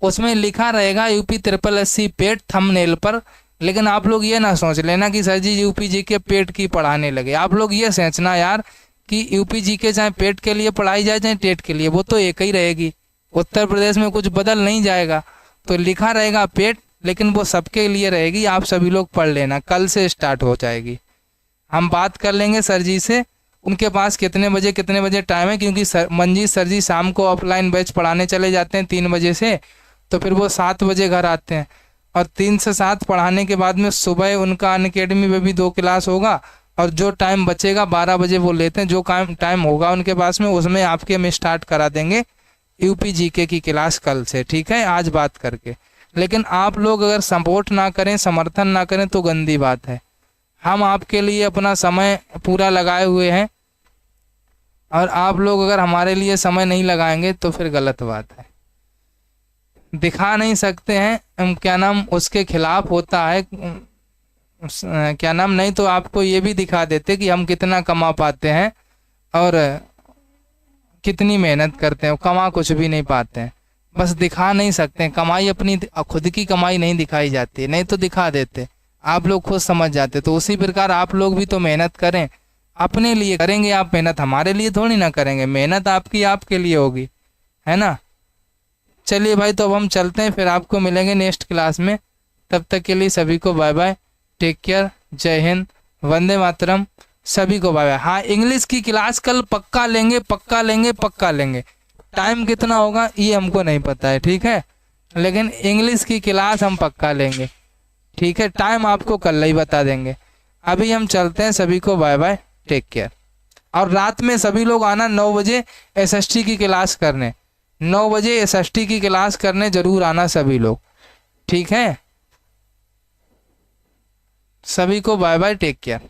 उसमें लिखा रहेगा यूपी SSSC पेट थंबनेल पर, लेकिन आप लोग ये ना सोच लेना कि सर जी यूपी जीके पेट की पढ़ाने लगे। आप लोग ये सोचना यार कि यूपी जीके चाहे पेट के लिए पढ़ाई जाए चाहे टेट के लिए, वो तो एक ही रहेगी, उत्तर प्रदेश में कुछ बदल नहीं जाएगा। तो लिखा रहेगा पेट, लेकिन वो सबके लिए रहेगी, आप सभी लोग पढ़ लेना, कल से स्टार्ट हो जाएगी। हम बात कर लेंगे सर जी से, उनके पास कितने बजे टाइम है, क्योंकि मंजीत सर जी शाम को ऑफलाइन बैच पढ़ाने चले जाते हैं 3 बजे से, तो फिर वो 7 बजे घर आते हैं, और 3 से 7 पढ़ाने के बाद में सुबह उनका अनअकैडमी में भी 2 क्लास होगा, और जो टाइम बचेगा 12 बजे वो लेते हैं। जो टाइम होगा उनके पास में, उसमें आपके हम स्टार्ट करा देंगे यूपी जीके की क्लास कल से, ठीक है, आज बात करके। लेकिन आप लोग अगर सपोर्ट ना करें, समर्थन ना करें तो गंदी बात है। हम आपके लिए अपना समय पूरा लगाए हुए हैं, और आप लोग अगर हमारे लिए समय नहीं लगाएंगे तो फिर गलत बात है। दिखा नहीं सकते हैं क्या नाम, उसके खिलाफ होता है क्या नाम, नहीं तो आपको ये भी दिखा देते कि हम कितना कमा पाते हैं और कितनी मेहनत करते हैं। कमा कुछ भी नहीं पाते हैं, बस दिखा नहीं सकते हैं। कमाई अपनी खुद की कमाई नहीं दिखाई जाती, नहीं तो दिखा देते, आप लोग खुद समझ जाते। तो उसी प्रकार आप लोग भी तो मेहनत करें, अपने लिए करेंगे आप मेहनत, हमारे लिए थोड़ी ना करेंगे। मेहनत आपकी आपके लिए होगी, है ना। चलिए भाई, तो अब हम चलते हैं, फिर आपको मिलेंगे नेक्स्ट क्लास में। तब तक के लिए सभी को बाय बाय, टेक केयर, जय हिंद, वंदे मातरम, सभी को बाय बाय। हाँ, इंग्लिश की क्लास कल पक्का लेंगे, पक्का लेंगे, पक्का लेंगे। टाइम कितना होगा ये हमको नहीं पता है, ठीक है, लेकिन इंग्लिश की क्लास हम पक्का लेंगे, ठीक है। टाइम आपको कल ही बता देंगे। अभी हम चलते हैं, सभी को बाय बाय, टेक केयर। और रात में सभी लोग आना 9 बजे एसएसटी की क्लास करने, 9 बजे एसएसटी की क्लास करने जरूर आना सभी लोग, ठीक है। सभी को बाय बाय, टेक केयर।